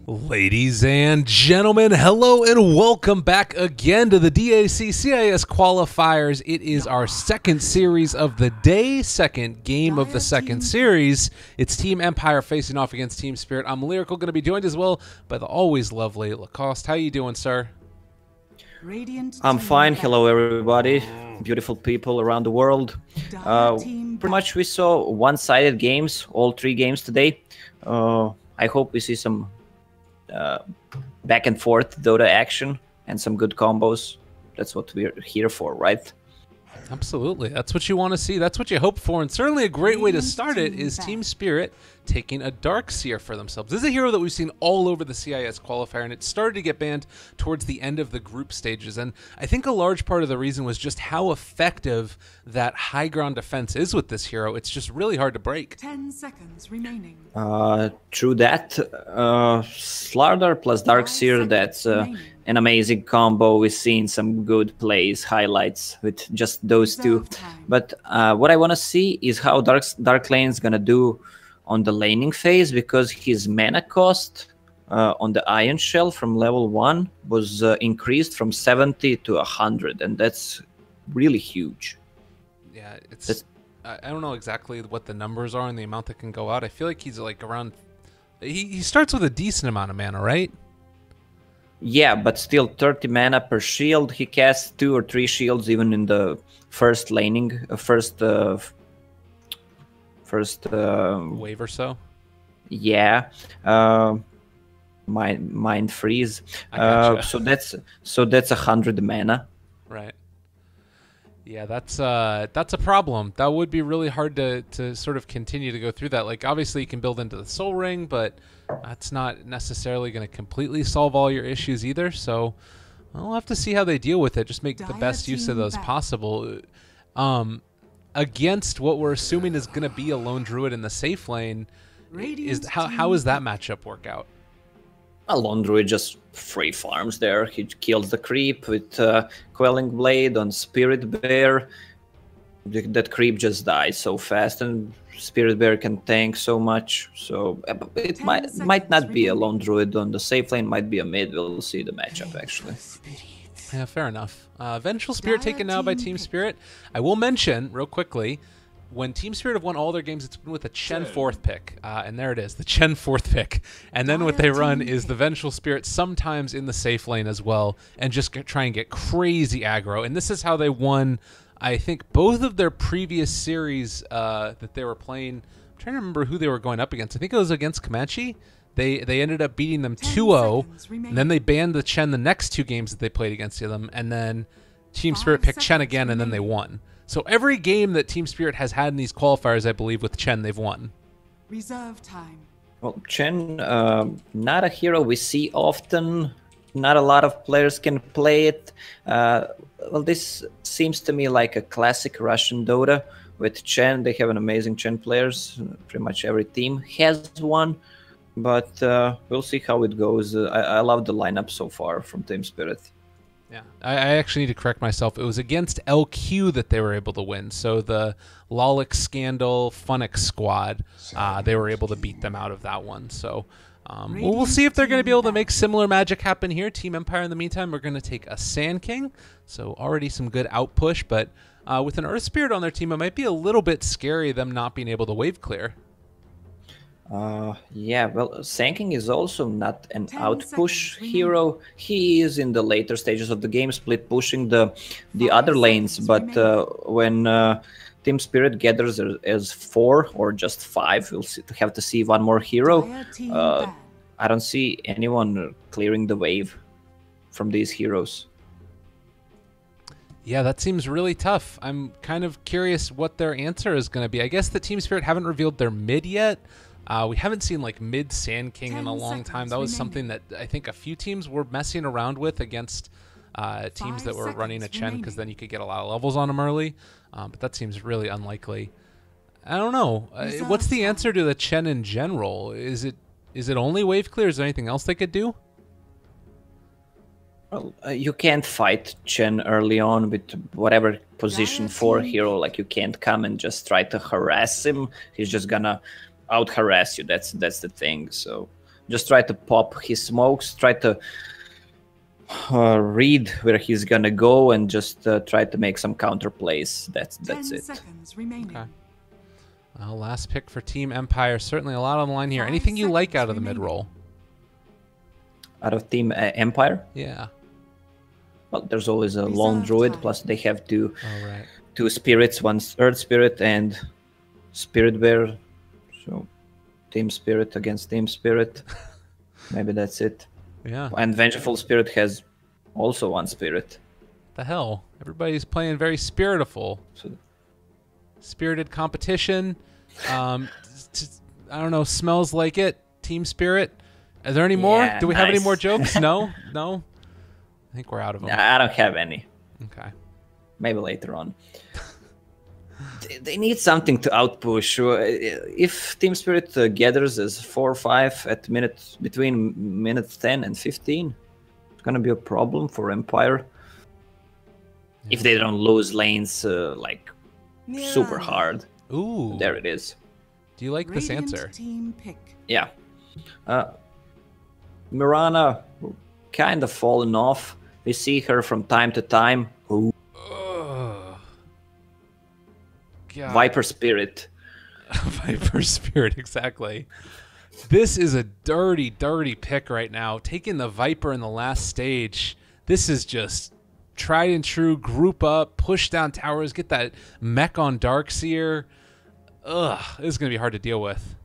Ladies and gentlemen, hello and welcome back again to the DAC CIS Qualifiers. It is our second series of the day, second game of the second series. It's Team Empire facing off against Team Spirit. I'm Lyrical, going to be joined as well by the always lovely Lacoste. How you doing, sir? I'm fine. Hello, everybody. Beautiful people around the world. Pretty much we saw one-sided games, all three games today. I hope we see some back and forth Dota action and some good combos. That's what we're here for, right? Absolutely. That's what you want to see. That's what you hope for. And certainly a great way to start it is Team Spirit taking a Darkseer for themselves. This is a hero that we've seen all over the CIS qualifier, and it started to get banned towards the end of the group stages. And I think a large part of the reason was just how effective that high ground defense is with this hero. It's just really hard to break. 10 seconds remaining. True that. Slardar plus Darkseer, that's an amazing combo. We've seen some good plays, highlights with just those two. But what I want to see is how Dark Lane's gonna do on the laning phase, because his mana cost on the Iron Shell from level 1 was increased from 70 to 100, and that's really huge. Yeah, I don't know exactly what the numbers are and the amount that can go out. I feel like he's like around... He starts with a decent amount of mana, right? Yeah, but still 30 mana per shield. He casts 2 or 3 shields even in the first laning, first wave or so. Yeah, mind freeze. So that's 100 mana. Right. Yeah, that's a problem. That would be really hard to sort of continue to go through that. Like, obviously you can build into the Soul Ring, but that's not necessarily going to completely solve all your issues either. So we'll have to see how they deal with it. Just make the best use of those possible. Against what we're assuming is going to be a lone druid in the safe lane, how does that matchup work out? A lone druid just free farms there. He kills the creep with Quelling Blade on Spirit Bear. That creep just dies so fast, and Spirit Bear can tank so much. So it might not be a lone druid on the safe lane, might be a mid. We'll see the matchup actually. Yeah, fair enough. Vengeful Spirit taken now by Team Spirit. I will mention, real quickly, when Team Spirit have won all their games, it's been with a Chen 4th pick. And there it is, the Chen 4th pick. And then what they run is the Vengeful Spirit sometimes in the safe lane as well, and just try and get crazy aggro. And this is how they won, I think, both of their previous series that they were playing. I'm trying to remember who they were going up against. I think it was against Comanche. They ended up beating them 2-0, and then they banned the Chen the next 2 games that they played against them, and then Team Spirit picked Chen again, and then they won. So every game that Team Spirit has had in these qualifiers, I believe, with Chen, they've won. Reserve time. Well, Chen, not a hero we see often. Not a lot of players can play it. Well, this seems to me like a classic Russian Dota. With Chen, they have an amazing Chen players. Pretty much every team has one. But we'll see how it goes. I love the lineup so far from Team Spirit. Yeah, I actually need to correct myself. It was against LQ that they were able to win. So the Lolix Scandal Funix squad, they were able to beat them out of that one. So we'll see if they're going to be able to make similar magic happen here. Team Empire, in the meantime, we're going to take a Sand King. So already some good outpush, but with an Earth Spirit on their team, it might be a little bit scary them not being able to wave clear. Yeah, well, Sand King is also not an outpush hero. He is in the later stages of the game, split pushing the other lanes, but when Team Spirit gathers as 4 or just 5, we'll have to see one more hero. I don't see anyone clearing the wave from these heroes. Yeah, that seems really tough. I'm kind of curious what their answer is going to be. I guess the Team Spirit haven't revealed their mid yet. We haven't seen like mid Sand King in a long time. That was something that I think a few teams were messing around with against teams that were running a Chen, because then you could get a lot of levels on them early. But that seems really unlikely. I don't know. What's the answer to the Chen in general? Is it only wave clear? Is there anything else they could do? Well, you can't fight Chen early on with whatever position 4 hero. Like, you can't come and just try to harass him. He's just gonna out harass you. That's the thing. So just try to pop his smokes, try to read where he's gonna go, and just try to make some counter plays. That's 10 it. seconds remaining. Okay. Well, last pick for Team Empire. Certainly a lot on the line here. 5 Anything you like out of the seconds mid-roll? Out of Team Empire, Yeah. well, there's always a Reserve lone druid. time. Plus, they have two All right. spirits, one Earth Spirit and Spirit Bear. So, Team Spirit against Team Spirit. Maybe that's it. Yeah. And Vengeful Spirit has also one spirit. The hell? Everybody's playing very spiritful. So, Spirited competition. I don't know. Smells like it. Team Spirit. Are there any more? Yeah, Do we have any nice. more jokes? No? No? I think we're out of them. I don't have any. Okay. Maybe later on. They need something to outpush. If Team Spirit gathers as 4 or 5 at between minutes 10 and 15, it's gonna be a problem for Empire. If they don't lose lanes like super hard. Ooh. There it is. Do you like this Radiant answer? team pick. Yeah. Mirana kind of fallen off. We see her from time to time. Ooh. Ugh. God. Viper Spirit. Viper Spirit, exactly. This is a dirty, dirty pick right now. Taking the Viper in the last stage. This is just tried and true. Group up, push down towers, get that mech on Darkseer. Ugh, this is going to be hard to deal with.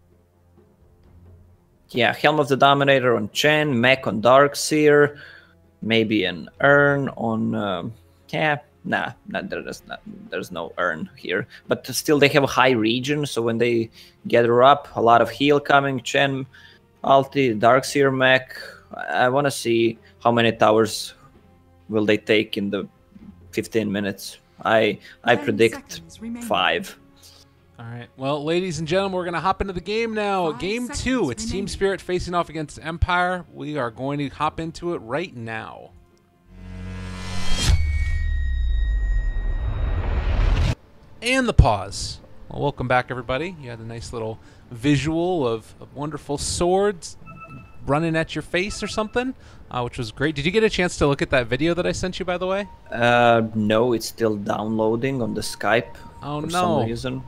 Yeah, Helm of the Dominator on Chen, Mech on Darkseer, maybe an Urn on... there's no Urn here. But still, they have a high region, so when they gather up, a lot of heal coming. Chen, Alti, Darkseer Mech. I want to see how many towers will they take in the 15 minutes. I 10 predict seconds remaining. 5. All right. Well, ladies and gentlemen, we're going to hop into the game now. 5 Game seconds 2. It's Team remaining. Spirit facing off against Empire. We are going to hop into it right now. And the pause. Well, welcome back, everybody. You had a nice little visual of wonderful swords running at your face or something, which was great. Did you get a chance to look at that video that I sent you, by the way? No, it's still downloading on the Skype Oh, for no. some reason.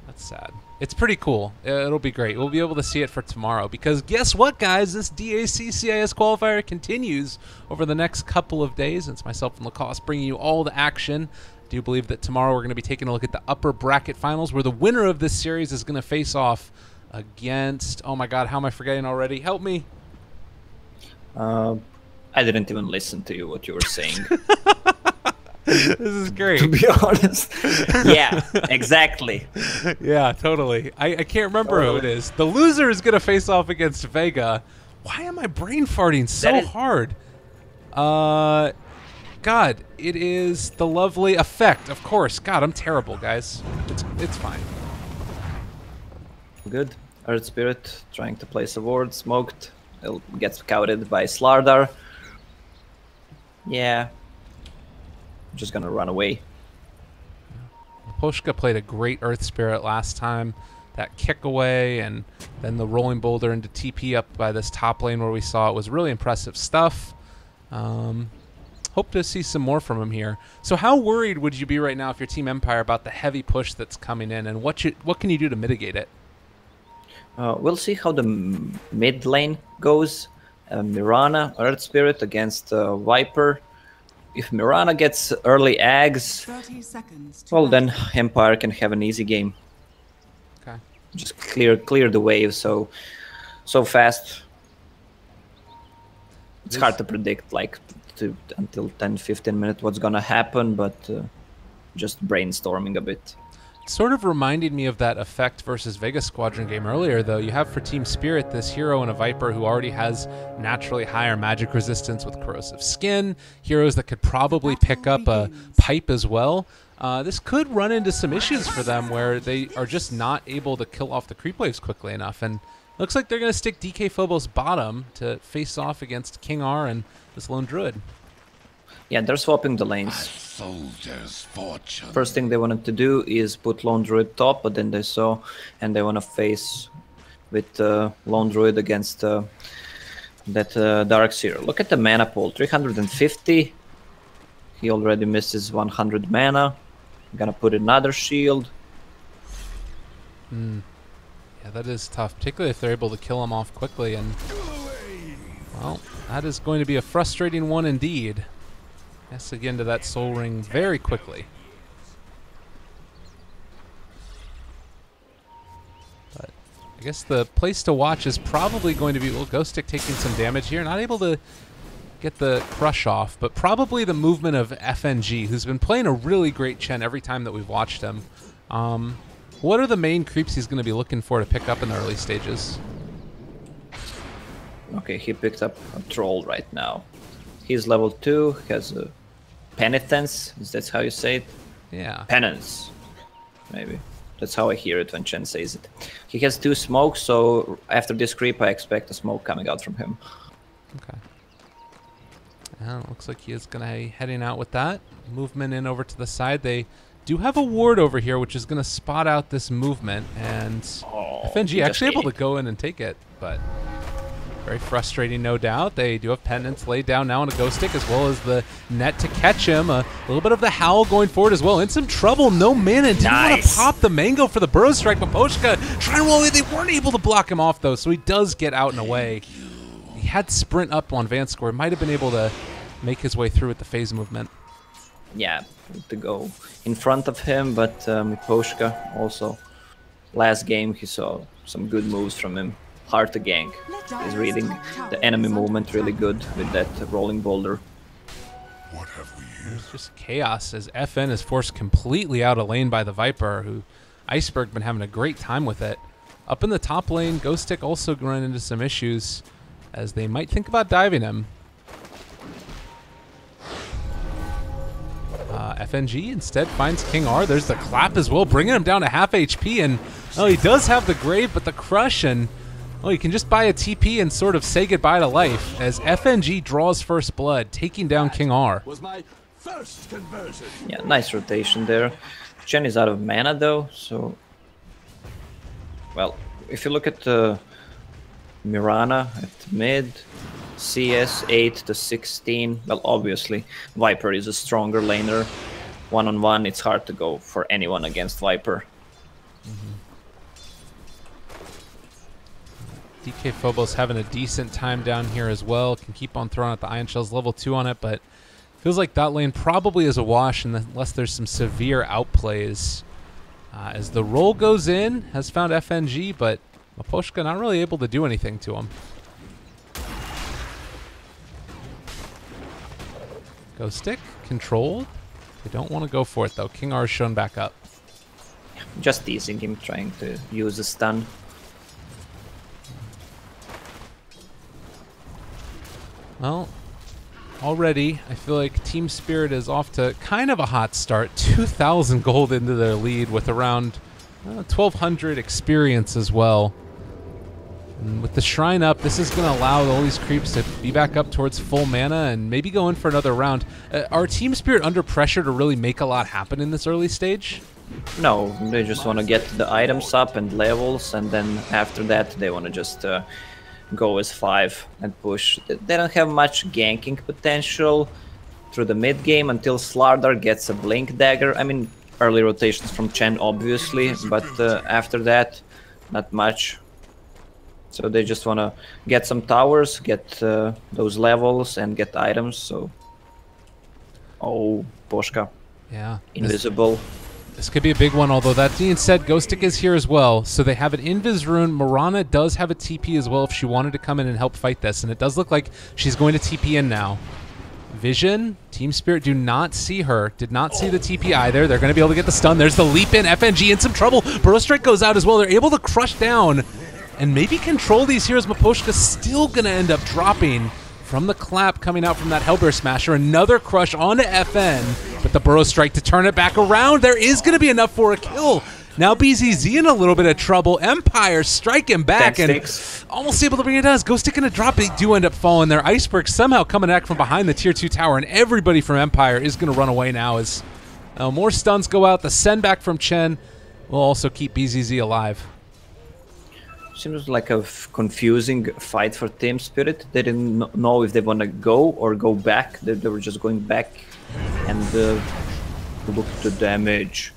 That's sad. It's pretty cool. It'll be great. We'll be able to see it for tomorrow because guess what, guys? This DAC CIS Qualifier continues over the next couple of days. It's myself and Lacoste bringing you all the action. I do believe that tomorrow we're going to be taking a look at the upper bracket finals where the winner of this series is going to face off against... Oh, my God. How am I forgetting already? Help me. I didn't even listen to you, what you were saying. This is great. To be honest. Yeah, exactly. Yeah, totally. I can't remember who it is. The loser is going to face off against Vega. Why am I brain farting so hard? God, it is the lovely Effect, of course. God, I'm terrible, guys. It's fine. Good. Earth Spirit trying to place a ward, smoked. It gets scouted by Slardar. Yeah. I'm just gonna run away. Poshka played a great Earth Spirit last time. That kick away and then the rolling boulder into TP up by this top lane where we saw it was really impressive stuff. Hope to see some more from him here. So how worried would you be right now if you're Team Empire about the heavy push that's coming in, and what can you do to mitigate it? We'll see how the mid lane goes. Mirana, Earth Spirit against Viper. If Mirana gets early eggs, 30 seconds to well battle. then Empire can have an easy game. Okay. Just clear the wave so fast. It's hard to predict like until 10-15 minutes what's gonna happen, but just brainstorming a bit. Sort of reminded me of that Effect versus Vega Squadron game earlier, though. You have for Team Spirit this hero and a Viper who already has naturally higher magic resistance with corrosive skin, heroes that could probably pick up a pipe as well. This could run into some issues for them where they are just not able to kill off the creep waves quickly enough, and looks like they're going to stick DK Phobos bottom to face off against King R and this lone druid. Yeah, they're swapping the lanes. Soldier's fortune. First thing they wanted to do is put Lone Druid top, but then they saw and they want to face with Lone Druid against that Darkseer. Look at the mana pool, 350. He already misses 100 mana. I'm gonna put another shield. Yeah, that is tough, particularly if they're able to kill him off quickly. And well, that is going to be a frustrating one indeed. Has to get into that Soul Ring very quickly. But I guess the place to watch is probably going to be, well, Ghost Stick taking some damage here, not able to get the crush off, but probably the movement of FNG, who's been playing a really great Chen every time that we've watched him. What are the main creeps he's going to be looking for to pick up in the early stages? Okay, he picked up a troll right now. He's level 2, has a penitence, is that how you say it? Yeah. Penance, maybe. That's how I hear it when Chen says it. He has 2 smokes, so after this creep I expect a smoke coming out from him. Okay. Looks like he is going to be heading out with that. Movement in over to the side. They do have a ward over here, which is going to spot out this movement. And FNG actually able to go in and take it, but very frustrating, no doubt. They do have penance laid down now on a Ghost Stick, as well as the net to catch him. A little bit of the Howl going forward as well. In some trouble, no mana. Didn't want to pop the Mango for the Burrow Strike, but Poshka trying to roll away. They weren't able to block him off, though, so he does get out and away. He had sprint up on Vance Score. Might have been able to make his way through with the phase movement. Yeah, to go in front of him, but Miposhka also. Last game he saw some good moves from him. Hard to gank. He's reading the enemy movement really good with that rolling boulder. What have we here? It's just chaos as FN is forced completely out of lane by the Viper, who Iceberg been having a great time with it. Up in the top lane, Ghost Stick also run into some issues as they might think about diving him. FNG instead finds King R. There's the clap as well, bringing him down to half HP. And oh, he does have the grave, but the crush, and oh, you can just buy a TP and sort of say goodbye to life as FNG draws first blood, taking down King R. Was my first conversion. Yeah, nice rotation there. Chen is out of mana though, so well, if you look at Mirana at mid, CS 8 to 16. Well, obviously, Viper is a stronger laner. One-on-one, it's hard to go for anyone against Viper. DK Phobos having a decent time down here as well. Can keep on throwing out the Ion Shells, level 2 on it, but feels like that lane probably is a wash unless there's some severe outplays. As the roll goes in, has found FNG, but Maposhka not really able to do anything to him. Ghost Stick, controlled. They don't want to go for it though. King R is shown back up. Just teasing him, trying to use a stun. Well, already I feel like Team Spirit is off to kind of a hot start. 2,000 gold into their lead with around 1,200 experience as well. And with the Shrine up, this is going to allow all these creeps to be back up towards full mana and maybe go in for another round. Are Team Spirit under pressure to really make a lot happen in this early stage? No, they just want to get the items up and levels, and then after that they want to just go as 5 and push. They don't have much ganking potential through the mid game until Slardar gets a Blink Dagger. I mean, early rotations from Chen obviously, but after that, not much. So they just want to get some towers, get those levels, and get items. So, oh, Poshka, yeah, invisible. This could be a big one, although that being said, Ghost Stick is here as well. So they have an Invis rune. Mirana does have a TP as well if she wanted to come in and help fight this. And it does look like she's going to TP in now. Vision, Team Spirit do not see her. Did not see the TP either. They're going to be able to get the stun. There's the leap in. FNG in some trouble. Burrow Strike goes out as well. They're able to crush down and maybe control these heroes. Maposhka's still going to end up dropping from the clap coming out from that Hellbear Smasher. Another crush onto FN, but the Burrow Strike to turn it back around. There is going to be enough for a kill. Now BZZ in a little bit of trouble. Empire striking back and almost able to bring it down. Ghost Stick going to drop it. They do end up falling there. Iceberg somehow coming back from behind the tier 2 tower, and everybody from Empire is going to run away now as more stuns go out. The send back from Chen will also keep BZZ alive. Seems like a confusing fight for Team Spirit. They didn't know if they want to go or go back. They were just going back and look at the damage.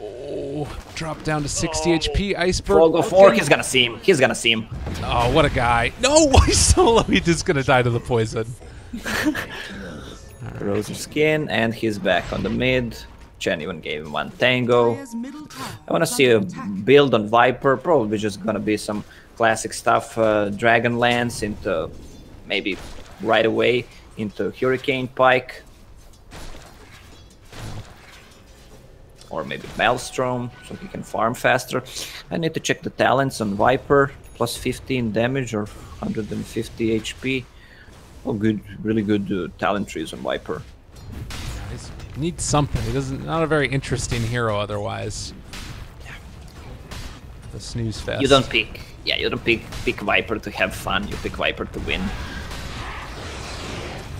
Oh, drop down to 60 HP. Iceberg. Go fork. He's gonna see him. He's gonna see him. Oh, what a guy. No, he's so low. He's just gonna die to the poison. Corrosive skin, and he's back on the mid. Chen even gave him one tango. I want to see a build on Viper. Probably just gonna be some classic stuff. Dragonlance into maybe right away into Hurricane Pike. Or maybe Maelstrom, so he can farm faster. I need to check the talents on Viper. Plus 15 damage or 150 HP. Oh, good, really good talent trees on Viper. He needs something. He doesn't. Not a very interesting hero otherwise. The snooze fest. You don't pick. Yeah, you don't pick Viper to have fun. You pick Viper to win.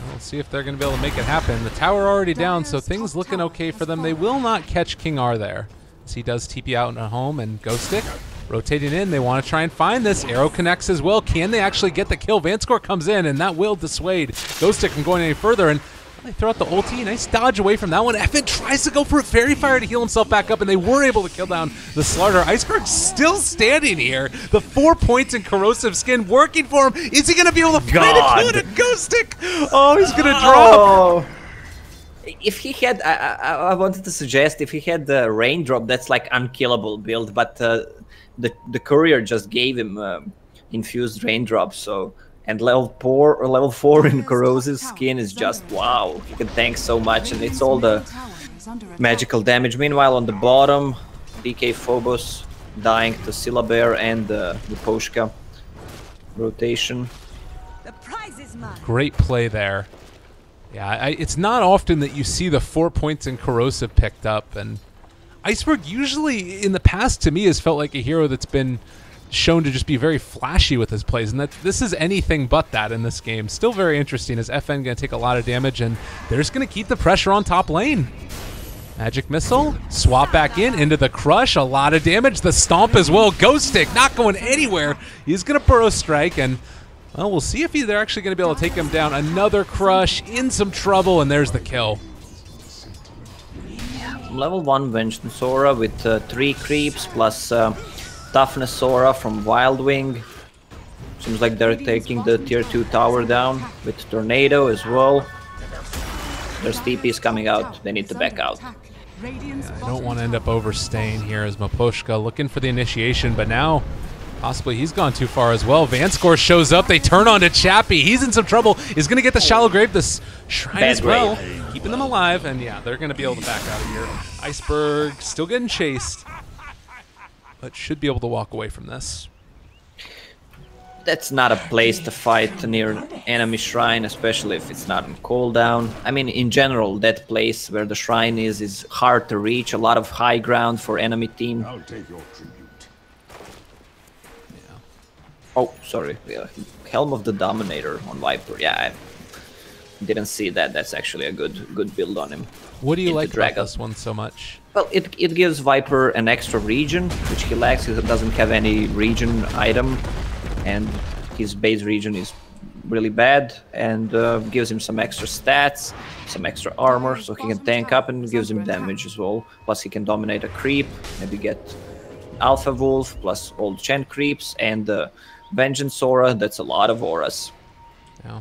We'll see if they're going to be able to make it happen. The tower already down, so things looking okay for them. They will not catch King R there, as he does TP out in a home and Ghost Stick. Rotating in, they want to try and find this. Arrow connects as well. Can they actually get the kill? Vanscore comes in, and that will dissuade Ghost Stick from going any further. And they throw out the ulti. Nice dodge away from that one. FN tries to go for a Fairy Fire to heal himself back up, and they were able to kill down the Slaughter. Iceberg still standing here. The 4 points in Corrosive Skin working for him. Is he going to be able to find a kill to Ghost Stick? Oh, he's going to drop. If he had, I wanted to suggest if he had the Raindrop, that's like unkillable build, but the courier just gave him infused Raindrop, so. And level 4 in Corrosive Skin is just wow. He can tank so much, and it's all the magical damage. Meanwhile, on the bottom, DK Phobos dying to Syllabear and the Poshka rotation. Great play there. Yeah, it's not often that you see the 4 points in Corrosive picked up, and Iceberg usually in the past to me has felt like a hero that's been shown to just be very flashy with his plays, and that this is anything but that in this game. Still very interesting as FN going to take a lot of damage, and they're just going to keep the pressure on top lane. Magic Missile, swap back into the Crush, a lot of damage. The Stomp as well. Ghost Stick not going anywhere. He's going to Burrow Strike, and well, we'll see if they're actually going to be able to take him down. Another Crush, in some trouble, and there's the kill. Level 1 Vengeance Aura with 3 creeps plus Toughness Aura from Wild Wing. Seems like they're taking the tier 2 tower down with Tornado as well. There's TPs coming out, they need to back out. Yeah, I don't want to end up overstaying here as Maposhka looking for the initiation, but now possibly he's gone too far as well. Vanscore shows up, they turn on to Chappie, he's in some trouble, he's going to get the Shallow Grave, this Shrine as well, keeping them alive, and yeah, they're going to be able to back out of here. Iceberg still getting chased, but should be able to walk away from this. That's not a place to fight near enemy shrine, especially if it's not on cooldown. I mean, in general, that place where the shrine is hard to reach, a lot of high ground for enemy team. I'll take your tribute. Yeah. Oh, sorry. Yeah. Helm of the Dominator on Viper. Yeah, I didn't see that. That's actually a good build on him. What do you like about this one so much? Well, it gives Viper an extra region, which he lacks. He doesn't have any region item, and his base region is really bad, and gives him some extra stats, some extra armor, so he can tank up, and gives him damage as well. Plus he can dominate a creep, maybe get Alpha Wolf, plus all Chen creeps, and Vengeance Aura, that's a lot of auras. Yeah.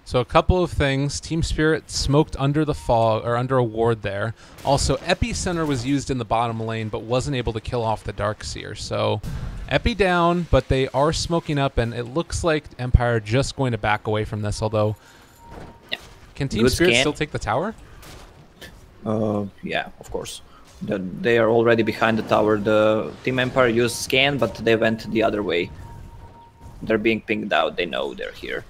So a couple of things. Team Spirit smoked under the fog, or under a ward there. Also, Epicenter was used in the bottom lane, but wasn't able to kill off the Darkseer. So, Epi down, but they are smoking up, and it looks like Empire just going to back away from this, although... Yeah. Can Team Spirit still take the tower? Yeah, of course. They are already behind the tower. The Team Empire used scan, but they went the other way. They're being pinged out, they know they're here.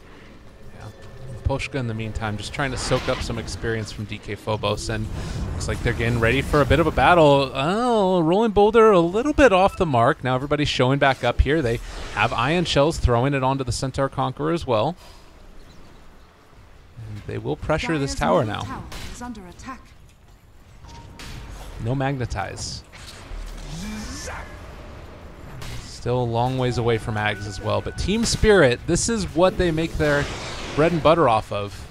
Poshka in the meantime just trying to soak up some experience from DK Phobos, and looks like they're getting ready for a bit of a battle. Oh, Rolling Boulder a little bit off the mark. Now everybody's showing back up here. They have Ion Shells throwing it onto the Centaur Conqueror as well. And they will pressure this tower now. No Magnetize. Still a long ways away from Ags as well. But Team Spirit, this is what they make their bread and butter off of.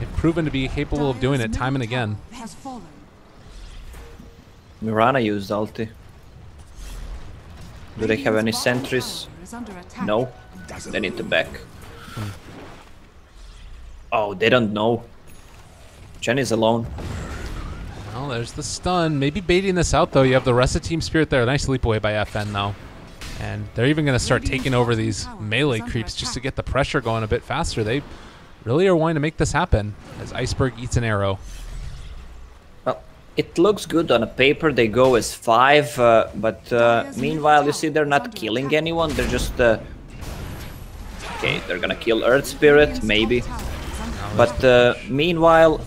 They've proven to be capable of doing it time and again. Has fallen. Mirana used ulti. Do they have any sentries? Is under attack. No. They need to back. Oh, they don't know. Chen is alone. Well, there's the stun. Maybe baiting this out, though. You have the rest of Team Spirit there. Nice leap away by FN, though. And they're even going to start taking over these melee creeps just to get the pressure going a bit faster. They really are wanting to make this happen as Iceberg eats an arrow. Well, it looks good on a paper. They go as 5, but meanwhile, you see they're not killing anyone. They're just... okay, they're gonna kill Earth Spirit, maybe. But meanwhile,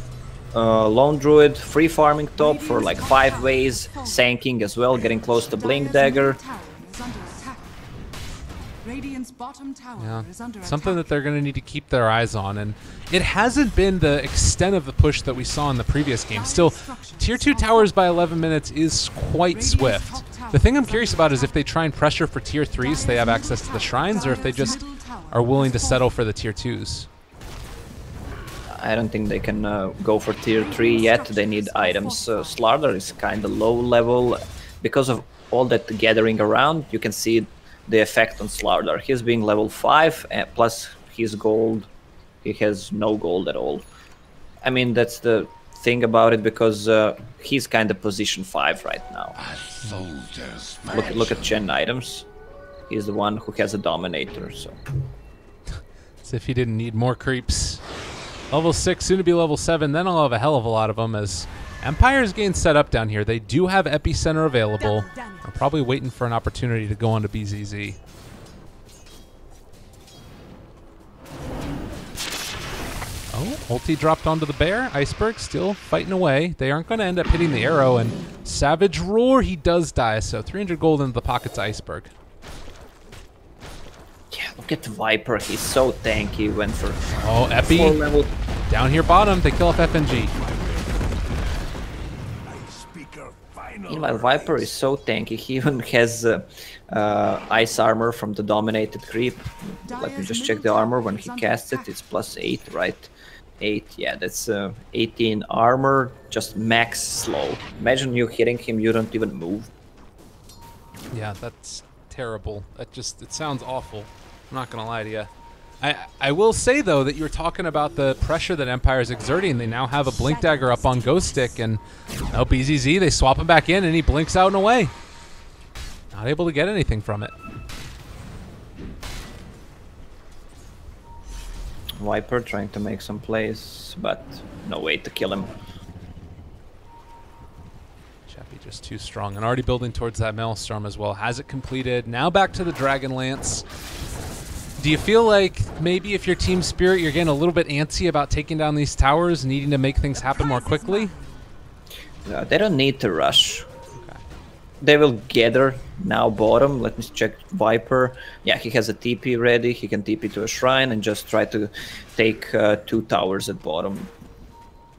Lone Druid free farming top for like 5 ways, sanking as well, getting close to Blink Dagger. Yeah, something that they're going to need to keep their eyes on, and it hasn't been the extent of the push that we saw in the previous game. Still, Tier 2 towers by 11 minutes is quite swift. The thing I'm curious about is if they try and pressure for Tier 3s so they have access to the shrines, or if they just are willing to settle for the Tier 2s. I don't think they can go for Tier 3 yet. They need items. Slardar is kind of low level. Because of all that gathering around, you can see the effect on Slardar. He's being level 5, plus his gold. He has no gold at all. I mean, that's the thing about it, because he's kind of position 5 right now. Look at Chen items. He's the one who has a Dominator, so... As if he didn't need more creeps. Level 6, soon to be level 7, then I'll have a hell of a lot of them as Empire's getting set up down here. They do have Epicenter available. They're probably waiting for an opportunity to go onto BZZ. Oh, ulti dropped onto the bear. Iceberg still fighting away. They aren't going to end up hitting the arrow, and Savage Roar, he does die, so 300 gold into the pockets of Iceberg. Yeah, look at Viper. He's so tanky. Went for Epi. 4 level. Down here bottom, they kill off FNG. Meanwhile, Viper is so tanky. He even has ice armor from the dominated creep. Let me just check the armor when he casts it. It's +8, right? 8, yeah, that's 18 armor, just max slow. Imagine you hitting him, you don't even move. Yeah, that's terrible. It sounds awful. I'm not gonna lie to you. I will say though that you're talking about the pressure that Empire is exerting. They now have a Blink Dagger up on Ghost Stick, and now BZZ, they swap him back in and he blinks out and away. Not able to get anything from it. Viper trying to make some plays, but no way to kill him. Chappie just too strong and already building towards that Maelstrom as well. Has it completed. Now back to the Dragonlance. Do you feel like maybe if you're Team Spirit, you're getting a little bit antsy about taking down these towers, needing to make things happen more quickly? They don't need to rush. Okay. They will gather now bottom. Let me check Viper. Yeah, he has a TP ready. He can TP to a shrine and just try to take 2 towers at bottom.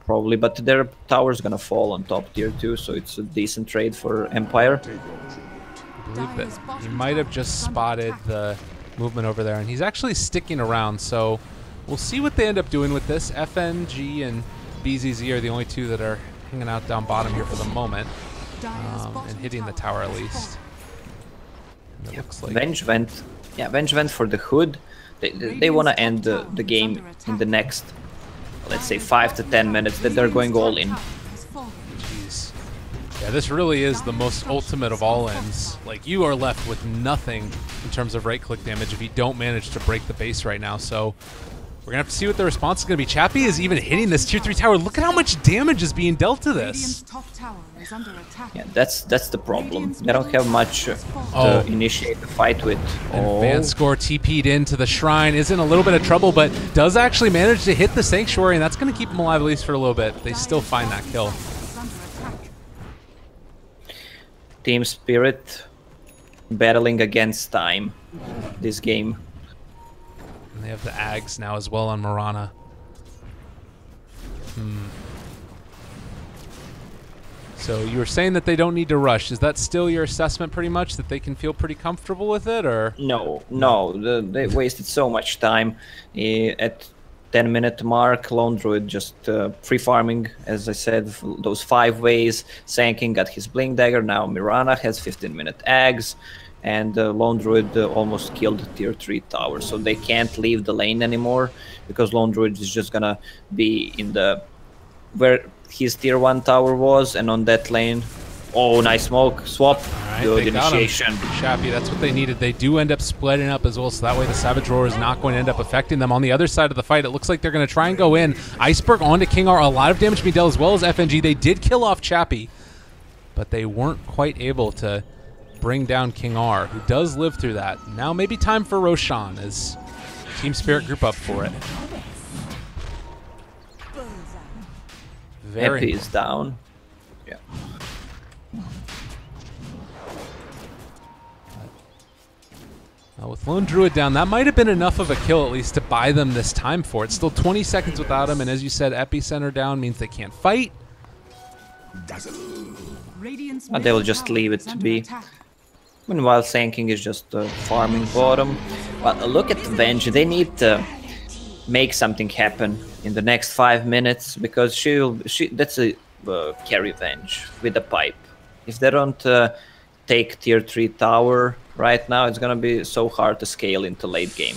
Probably, but their tower's gonna fall on top tier 2, so it's a decent trade for Empire. I believe that he might have just spotted the movement over there, and he's actually sticking around, so we'll see what they end up doing with this. FNG and BZZ are the only 2 that are hanging out down bottom here for the moment, and hitting the tower at least. And it looks like Venge went for the hood. They want to end the game in the next, let's say, 5 to 10 minutes, that they're going all in. Jeez. Yeah, this really is the most ultimate of all ends. Like, you are left with nothing in terms of right-click damage if you don't manage to break the base right now. So we're going to have to see what the response is going to be. Chappie is even hitting this tier 3 tower. Look at how much damage is being dealt to this. Yeah, that's the problem. They don't have much to initiate the fight with. And Vanscore TP'd into the shrine, is in a little bit of trouble, but does actually manage to hit the Sanctuary, and that's going to keep him alive at least for a little bit. They still find that kill. Team Spirit battling against time this game. And they have the Ags now as well on So you were saying that they don't need to rush. Is that still your assessment pretty much, that they can feel pretty comfortable with it, or? No, they wasted so much time. At 10-minute mark, Lone Druid just free farming, as I said, those 5 ways. Sanking got his Blink Dagger, now Mirana has 15-minute Eggs, and Lone Druid almost killed tier 3 tower, so they can't leave the lane anymore, because Lone Druid is just gonna be in the where his tier 1 tower was, and on that lane. Oh, nice smoke swap. Right, Good initiation. Chappie, that's what they needed. They do end up splitting up as well, so that way the Savage Roar is not going to end up affecting them. On the other side of the fight, it looks like they're going to try and go in. Iceberg onto King R, a lot of damage being dealt as well as FNG. They did kill off Chappie, but they weren't quite able to bring down King R, who does live through that. Now maybe time for Roshan as Team Spirit group up for it. Epi is down. Yeah. With Lone Druid down, that might have been enough of a kill at least to buy them this time for it. Still 20 seconds without him, and as you said, Epicenter down means they can't fight. But they will just leave it to be. Meanwhile, Sanking is just farming bottom. But look at Venge, they need to make something happen in the next 5 minutes, because that's a carry Venge with a pipe. If they don't take tier 3 tower right now, it's gonna be so hard to scale into late game.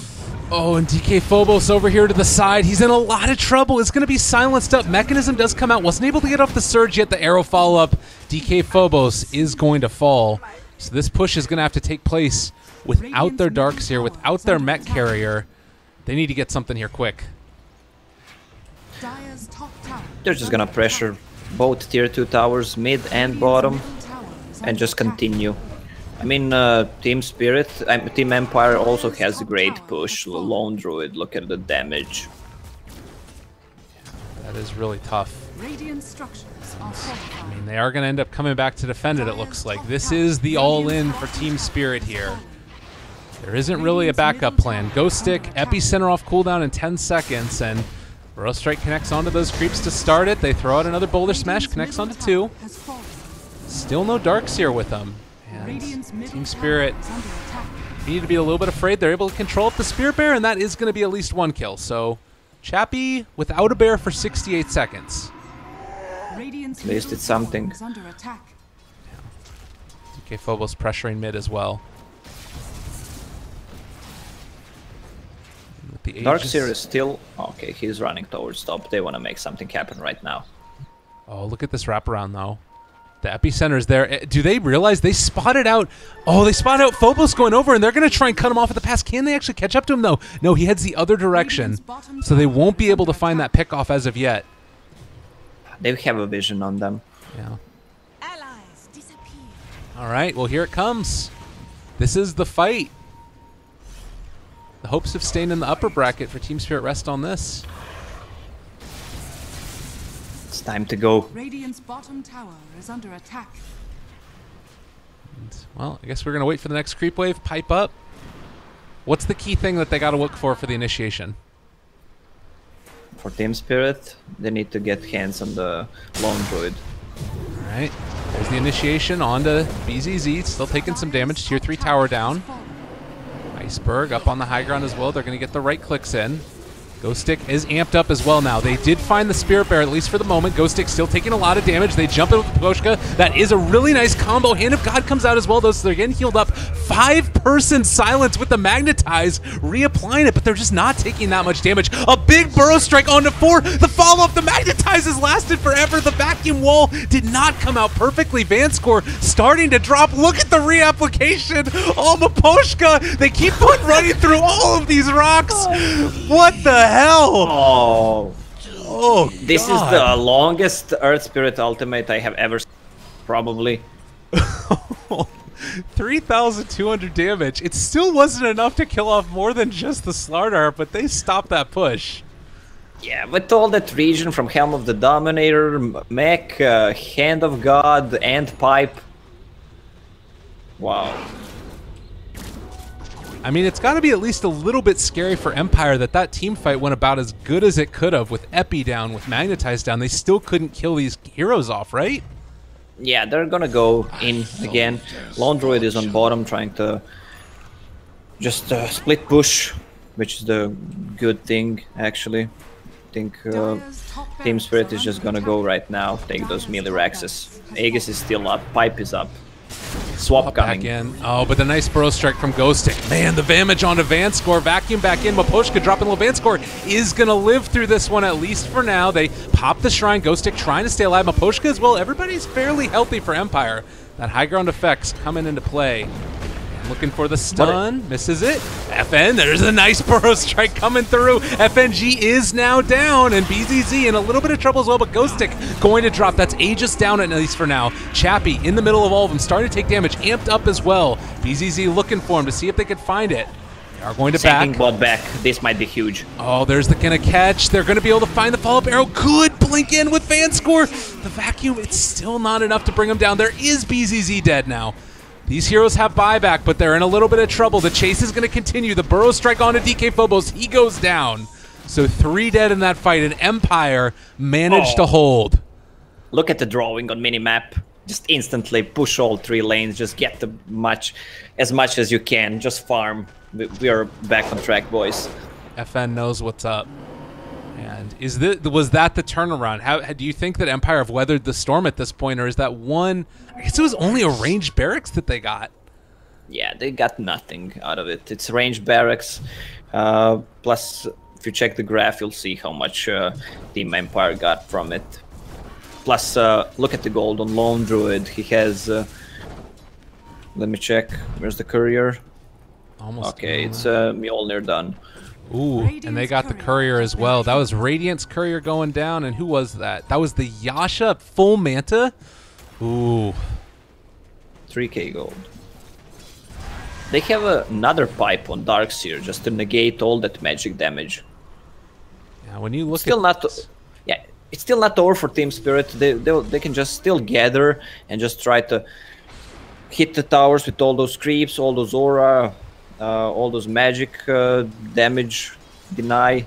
Oh, and DK Phobos over here to the side. He's in a lot of trouble. It's gonna be silenced up. Mechanism does come out. Wasn't able to get off the surge yet. The arrow follow-up. DK Phobos is going to fall. So this push is gonna have to take place without their Darkseer, without their mech carrier. They need to get something here quick. They're just gonna pressure both tier 2 towers, mid and bottom, and just continue. I mean, Team Spirit, Team Empire also has a great push. Lone Druid, look at the damage. That is really tough. I mean, they are going to end up coming back to defend it, it looks like. This is the all-in for Team Spirit here. There isn't really a backup plan. Ghost Stick, Epicenter off cooldown in 10 seconds, and Burrow Strike connects onto those creeps to start it. They throw out another Boulder Smash, connects onto 2. Still no Darkseer with them. And Team Spirit need to be a little bit afraid. They're able to control up the Spirit Bear, and that is going to be at least 1 kill. So Chappie without a bear for 68 seconds. At least it's something. DK Phobos pressuring mid as well. Darkseer is still... Okay, he's running towards top. They want to make something happen right now. Oh, look at this wraparound, though. The Epicenter is there. Do they realize they spotted out... Oh, they spotted out Phobos going over, and they're going to try and cut him off at the pass. Can they actually catch up to him, though? No, he heads the other direction, so they won't be able to find that pickoff as of yet. They have a vision on them. Yeah. All right, well, here it comes. This is the fight. The hopes of staying in the upper bracket for Team Spirit rest on this. It's time to go. Radiant's bottom tower is under attack. And, well, I guess we're going to wait for the next creep wave. Pipe up. What's the key thing that they got to look for the initiation? For Team Spirit, they need to get hands on the Lone Druid. All right. There's the initiation onto BZZ. Still taking some damage. Tier 3 tower down. Iceberg up on the high ground as well. They're going to get the right clicks in. Ghost Stick is amped up as well now. They did find the Spirit Bear, at least for the moment. Ghost Stick still taking a lot of damage. They jump in with the Poshka. That is a really nice combo. Hand of God comes out as well, though, so they're getting healed up. 5-person silence with the Magnetize, reapplying it, but they're just not taking that much damage. A big Burrow Strike onto 4. The follow-up, the Magnetize has lasted forever. The vacuum wall did not come out perfectly. Vanscore starting to drop. Look at the reapplication. Oh, Maposhka. They keep on running through all of these rocks. What the hell? Oh, this is the longest Earth Spirit ultimate I have ever seen, probably. 3,200 damage. It still wasn't enough to kill off more than just the Slardar, but they stopped that push. Yeah, with all that region from Helm of the Dominator, Mech, Hand of God, and Pipe. Wow. I mean, it's got to be at least a little bit scary for Empire that team fight went about as good as it could have with Epi down, with Magnetize down. They still couldn't kill these heroes off, right? Yeah, they're gonna go in again. Lone Druid is on bottom trying to just split push, which is the good thing actually. I think Team Spirit is just gonna go right now, take those melee Rexes. Aegis is still up, Pipe is up. Swap coming. Back in. Oh, but the nice burrow strike from Ghostic. Man, the damage onto Vanscore. Vacuum back in. Maposhka dropping low. Vanscore is going to live through this one, at least for now. They pop the Shrine. Ghostic trying to stay alive. Maposhka as well. Everybody's fairly healthy for Empire. That high ground effect's coming into play. Looking for the stun, misses it. FN, there's a nice burrow strike coming through. FNG is now down, and BZZ in a little bit of trouble as well, but Ghostic going to drop. That's Aegis down at least for now. Chappie in the middle of all of them, starting to take damage, amped up as well. BZZ looking for him to see if they could find it. They are going to back. Bot back. This might be huge. Oh, there's the gonna catch. They're gonna be able to find the follow-up arrow. Good blink in with Vanscore. The vacuum, it's still not enough to bring him down. There is BZZ dead now. These heroes have buyback, but they're in a little bit of trouble. The chase is going to continue. The burrow strike onto DK Phobos. He goes down. So 3 dead in that fight, and Empire managed to hold. Look at the drawing on minimap. Just instantly push all 3 lanes. Just get as much as you can. Just farm. We are back on track, boys. FN knows what's up. And was that the turnaround? How do you think that Empire have weathered the storm at this point, or is that one? I guess it was only a ranged barracks that they got. Yeah, they got nothing out of it. It's ranged barracks. Plus, if you check the graph, you'll see how much Team Empire got from it. Plus, look at the gold on Lone Druid. He has. Let me check. Where's the courier? Almost. Okay, it's Mjolnir done. Ooh, and they got the courier as well. That was Radiant's courier going down, and who was that? That was the Yasha full manta. Ooh. 3k gold. They have another pipe on Darkseer just to negate all that magic damage. Yeah, when you look still at... Yeah, it's still not over for Team Spirit. They can just still gather and just try to hit the towers with all those creeps, all those aura, all those magic damage, deny.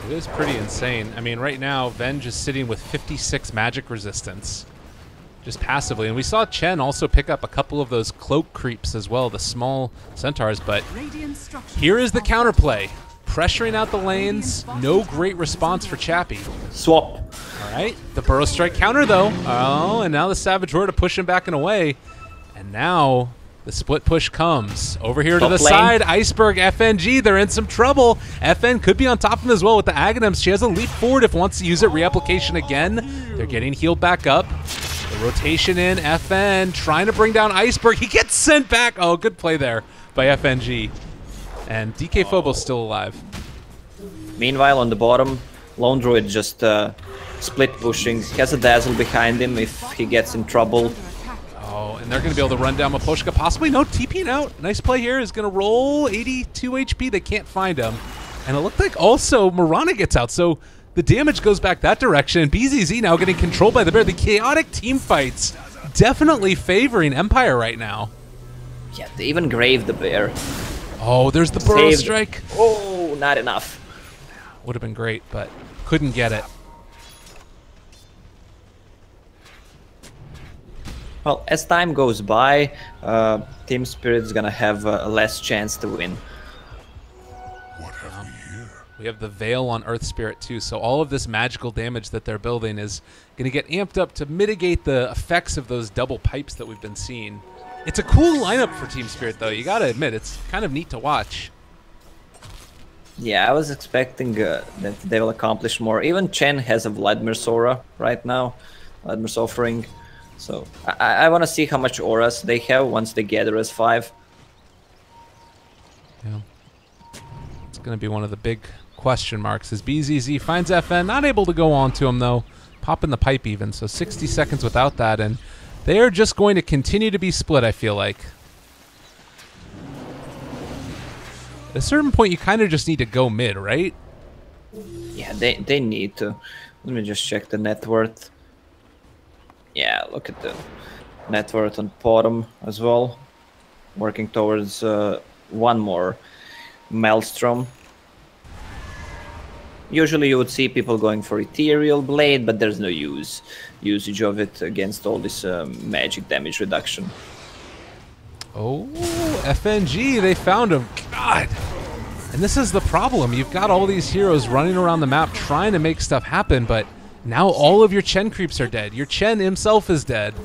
It is pretty insane. I mean, right now, Ven just sitting with 56 magic resistance, just passively. And we saw Chen also pick up a couple of those cloak creeps as well, the small centaurs. But here is the counterplay. Pressuring out the lanes, no great response for Chappie. Swap. All right, the burrow strike counter though. Oh, and now the Savage Roar to push him back and away. And now the split push comes. Over here to the side, Iceberg, FNG, they're in some trouble. FN could be on top of him as well with the Aghanims. She has a leap forward if wants to use it. Reapplication again. They're getting healed back up. The rotation in, FN trying to bring down Iceberg. He gets sent back. Oh, good play there by FNG. And DK Phobos still alive. Meanwhile, on the bottom, Lone Druid just split pushing. He has a Dazzle behind him if he gets in trouble. Oh, and they're going to be able to run down Maposhka. Possibly no TPing out. Nice play here. Is going to roll 82 HP. They can't find him. And it looked like also Mirana gets out. So the damage goes back that direction. BZZ now getting controlled by the bear. The chaotic team fights definitely favoring Empire right now. Yeah, they even graved the bear. Oh, there's the burrow strike. Oh, not enough. Would have been great, but couldn't get it. Well, as time goes by, Team Spirit's gonna have a less chance to win. What have we here? We have the Veil on Earth Spirit too, so all of this magical damage that they're building is going to get amped up to mitigate the effects of those double pipes that we've been seeing. It's a cool lineup for Team Spirit, though. You gotta admit, it's kind of neat to watch. Yeah, I was expecting that they will accomplish more. Even Chen has a Vladimir's aura right now, Vladimir's offering. So I want to see how much auras they have once they gather as 5. Yeah, it's going to be one of the big question marks. As BZZ finds FN, not able to go on to him though, popping the pipe even. So 60 seconds without that, and they are just going to continue to be split, I feel like. At a certain point, you kind of just need to go mid, right? Yeah, they need to. Let me just check the net worth. Yeah, look at the net worth on bottom as well. Working towards one more Maelstrom. Usually you would see people going for Ethereal Blade, but there's no usage of it against all this magic damage reduction. Oh, FNG, they found him. God. And this is the problem. You've got all these heroes running around the map trying to make stuff happen, but now all of your Chen creeps are dead. Your Chen himself is dead.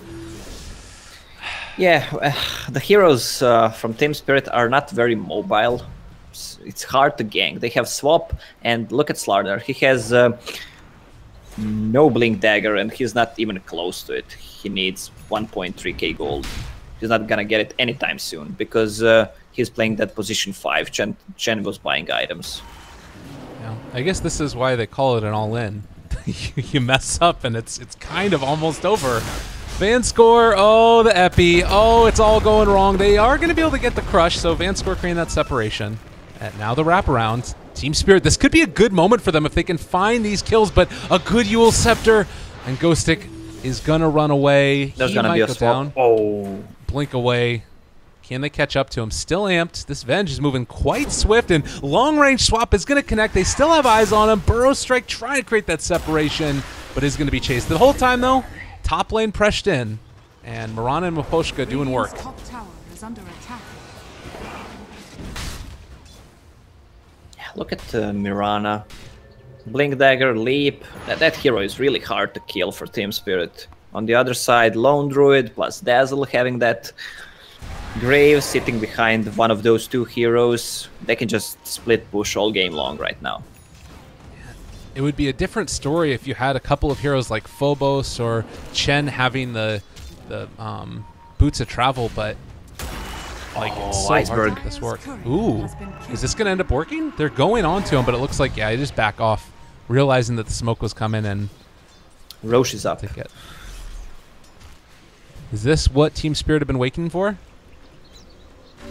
Yeah, the heroes from Team Spirit are not very mobile. It's hard to gank. They have swap, and look at Slardar. He has no Blink Dagger, and he's not even close to it. He needs 1.3k gold. He's not gonna get it anytime soon because he's playing that position 5. Chen was buying items. Yeah, I guess this is why they call it an all-in. You mess up, and it's kind of almost over. Vanscore, oh, the Epi. Oh, it's all going wrong. They are going to be able to get the crush, so Vanscore creating that separation. And now the wraparound. Team Spirit, this could be a good moment for them if they can find these kills, but a good Yule Scepter. And Ghostic is going to run away. There's going to be a swap. Oh. Blink away. Can they catch up to him? Still amped. This Venge is moving quite swift, and long-range swap is going to connect. They still have eyes on him. Burrow Strike trying to create that separation, but is going to be chased. The whole time, though, top lane pressed in, and Mirana and Miposhka doing work. Top tower is under attack. Look at Mirana. Blink Dagger, Leap. That hero is really hard to kill for Team Spirit. On the other side, Lone Druid plus Dazzle having that Grave sitting behind one of those two heroes. They can just split push all game long right now. It would be a different story if you had a couple of heroes like Phobos or Chen having the boots of travel, but like it's so Iceberg. hard to make this work. Ooh, is this going to end up working? They're going on to him, but it looks like, yeah, he just back off, realizing that the smoke was coming, and Roche is up. take it. Is this what Team Spirit have been waiting for?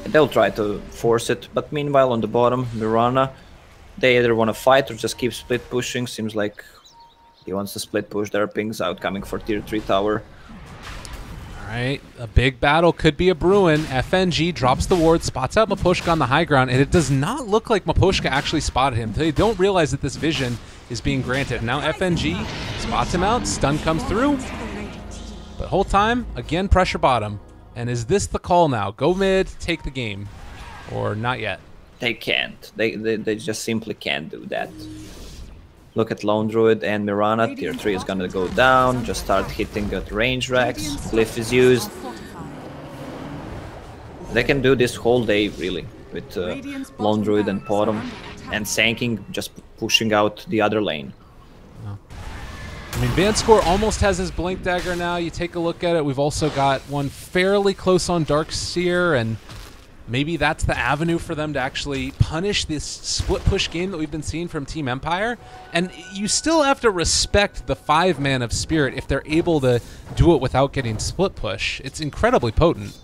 They'll try to force it, but meanwhile on the bottom, Mirana, they either want to fight or just keep split pushing. Seems like he wants to split push. There are pings out coming for tier 3 tower. Alright, a big battle could be a brewing. FNG drops the ward, spots out Miposhka on the high ground, and it does not look like Miposhka actually spotted him. They don't realize that this vision is being granted. Now FNG spots him out, stun comes through, but whole time, again, pressure bottom. And is this the call now? Go mid, take the game, or not yet? They can't. They just simply can't do that. Look at Lone Druid and Mirana. Tier 3 is gonna go down. Just start hitting at range racks. Glyph is used. They can do this whole day, really, with Lone Druid and Bottom. And Sanking just pushing out the other lane. I mean, Vanscore almost has his Blink Dagger now. You take a look at it. We've also got one fairly close on Darkseer, and maybe that's the avenue for them to actually punish this split push game that we've been seeing from Team Empire. And you still have to respect the 5-man of Spirit if they're able to do it without getting split push. It's incredibly potent.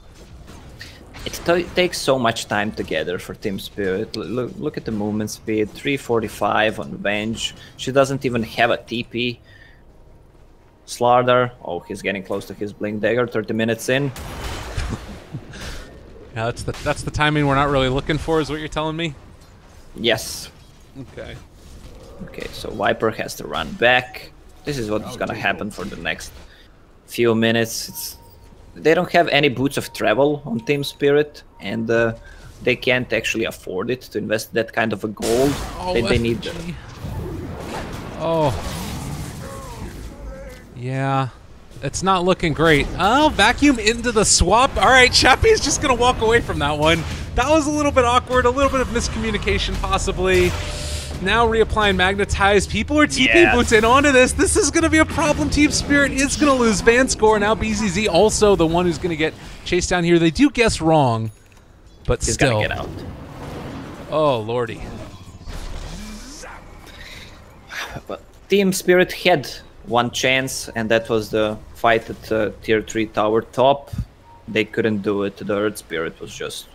It takes so much time together for Team Spirit. Look at the movement speed, 345 on Venge. She doesn't even have a TP. Slardar, oh, he's getting close to his Blink Dagger, 30 minutes in. Yeah, that's the timing we're not really looking for, is what you're telling me? Yes. Okay. Okay, so Viper has to run back. This is what's gonna happen for the next few minutes. They don't have any boots of travel on Team Spirit, and they can't actually afford it to invest that kind of a gold. Oh, they need... Oh. Yeah. It's not looking great. Oh, vacuum into the swap. All right, Chappie's just going to walk away from that one. That was a little bit awkward, a little bit of miscommunication possibly. Now reapplying Magnetize. People are TP boots in onto this. This is going to be a problem. Team Spirit is going to lose Vanscore. Now BZZ also the one who's going to get chased down here. They do guess wrong, but He's still. gonna get out. Oh, lordy. But Team Spirit had one chance, and that was the fight at tier 3 tower top. They couldn't do it. The Earth Spirit was just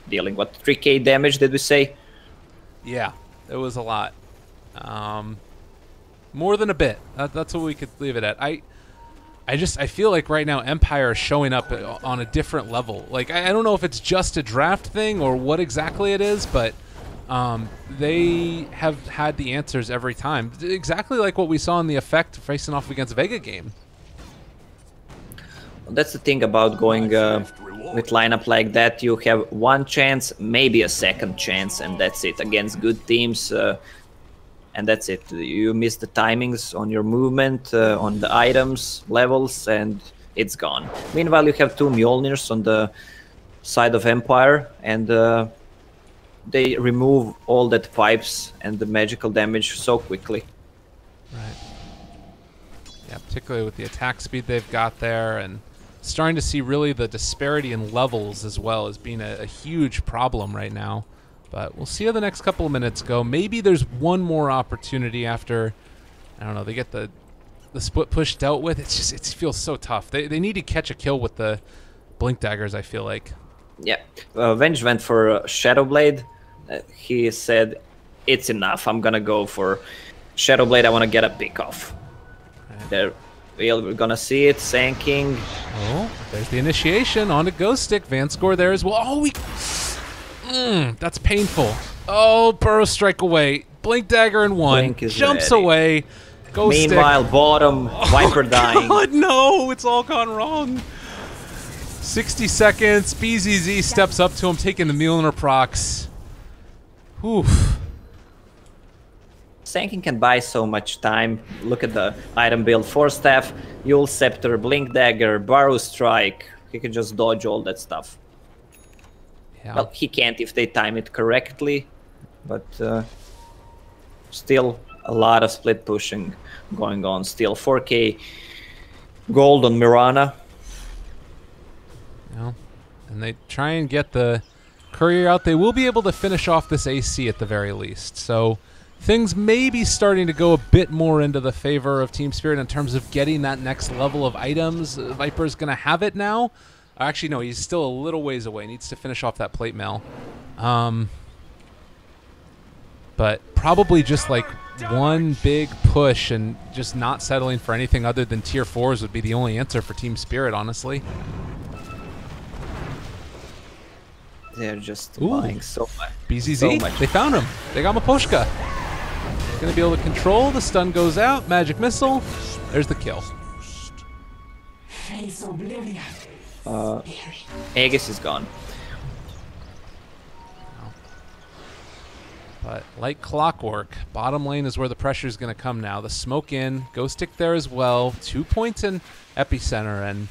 dealing, what, 3k damage, did we say? Yeah, it was a lot. More than a bit. That's what we could leave it at. I feel like right now Empire is showing up on a different level. Like, I don't know if it's just a draft thing or what exactly it is, but They have had the answers every time. Exactly like what we saw in the effect facing off against Vega game. That's the thing about going with lineup like that. You have one chance, maybe a second chance, and that's it against good teams. And that's it. You miss the timings on your movement, on the items, levels, and it's gone. Meanwhile, you have two Mjolnirs on the side of Empire, and they remove all that pipes and the magical damage so quickly. Right. Yeah, particularly with the attack speed they've got there, and starting to see really the disparity in levels as well as being a huge problem right now. But we'll see how the next couple of minutes go. Maybe there's one more opportunity after, I don't know, they get the split push dealt with. It's just, it feels so tough. They need to catch a kill with the blink daggers, I feel like. Yeah, Venge went for Shadow Blade. He said, it's enough. I'm gonna go for Shadow Blade. I want to get a pick off. Right. There, we're gonna see it, Sanking. Oh, there's the initiation onto Ghost Stick. Vanscore there as well. Oh, that's painful. Oh, Burrow Strike away. Blink Dagger in one. Jumps ready. Away. Ghost Meanwhile, Stick. Bottom, Viper dying. God, no, it's all gone wrong. 60 seconds. BZZ steps up to him, taking the Mjolnir procs. Oof. Sanking can buy so much time. Look at the item build. Force Staff, Yule Scepter, Blink Dagger, Burrow Strike. He can just dodge all that stuff. Yeah. Well, he can't if they time it correctly, but still a lot of split pushing going on. Still 4K gold on Mirana. Yeah. And they try and get the courier out. They will be able to finish off this AC at the very least. So things may be starting to go a bit more into the favor of Team Spirit in terms of getting that next level of items. Viper's going to have it now. Actually, no, he's still a little ways away. Needs to finish off that plate mail. But probably just like one big push and just not settling for anything other than tier 4s would be the only answer for Team Spirit, honestly. They're just buying so much. BZZ, so much. They found him. They got Maposhka. Going to be able to control. The stun goes out. Magic missile. There's the kill. Aegis is gone. But like clockwork, bottom lane is where the pressure is going to come now. The smoke in, Ghost Stick there as well. 2 points in epicenter, and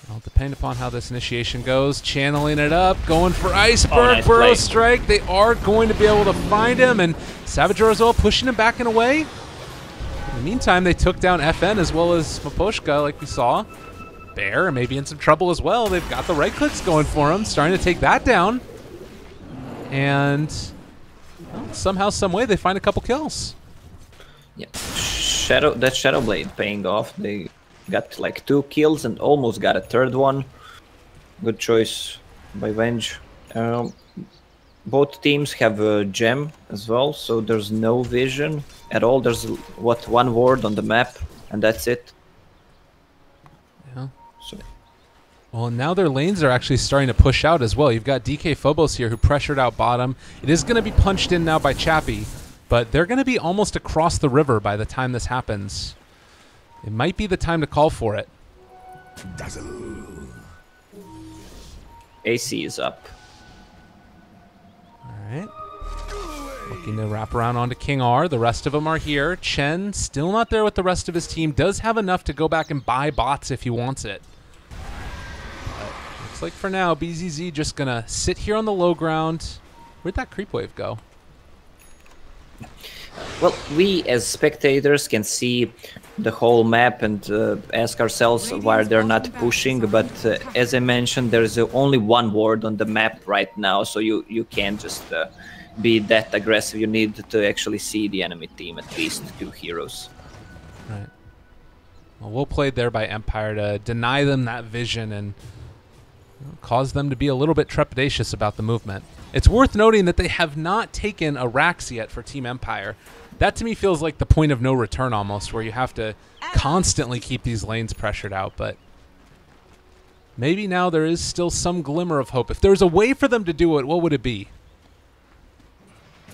well, depending upon how this initiation goes, channeling it up, going for Iceberg, nice Burrow play. Strike. They are going to be able to find him, and Savage Orozil pushing him back and away. In the meantime, they took down FN as well as Maposhka, like we saw. Bear maybe in some trouble as well. They've got the right clicks going for him, starting to take that down. And well, somehow, some way, they find a couple kills. Yeah, that Shadow Blade paying off. They got like 2 kills and almost got a third one. Good choice by Venge. Both teams have a gem as well, so there's no vision at all. There's what, 1 ward on the map, and that's it. Yeah. So. Well, now their lanes are actually starting to push out as well. You've got DK Phobos here who pressured out bottom. It is going to be punched in now by Chappie, but they're going to be almost across the river by the time this happens. It might be the time to call for it. AC is up. All right. Looking to wrap around onto King R. The rest of them are here. Chen, still not there with the rest of his team. Does have enough to go back and buy bots if he wants it. But looks like for now, BZZ just going to sit here on the low ground. Where'd that creep wave go? Well, we as spectators can see the whole map and ask ourselves why they're not pushing, but as I mentioned, there's only 1 ward on the map right now, so you can't just be that aggressive. You need to actually see the enemy team, at least 2 heroes. Right. Well played there by Empire to deny them that vision and cause them to be a little bit trepidatious about the movement. It's worth noting that they have not taken a Rax yet for Team Empire. That to me feels like the point of no return almost, where you have to constantly keep these lanes pressured out, but maybe now there is still some glimmer of hope. If there's a way for them to do it, what would it be?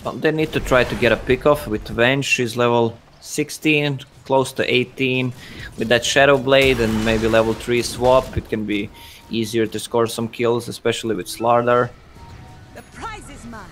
Well, they need to try to get a pick off with Venge. She's level 16, close to 18. With that Shadow Blade and maybe level 3 swap, it can be easier to score some kills, especially with Slardar. The prize is mine.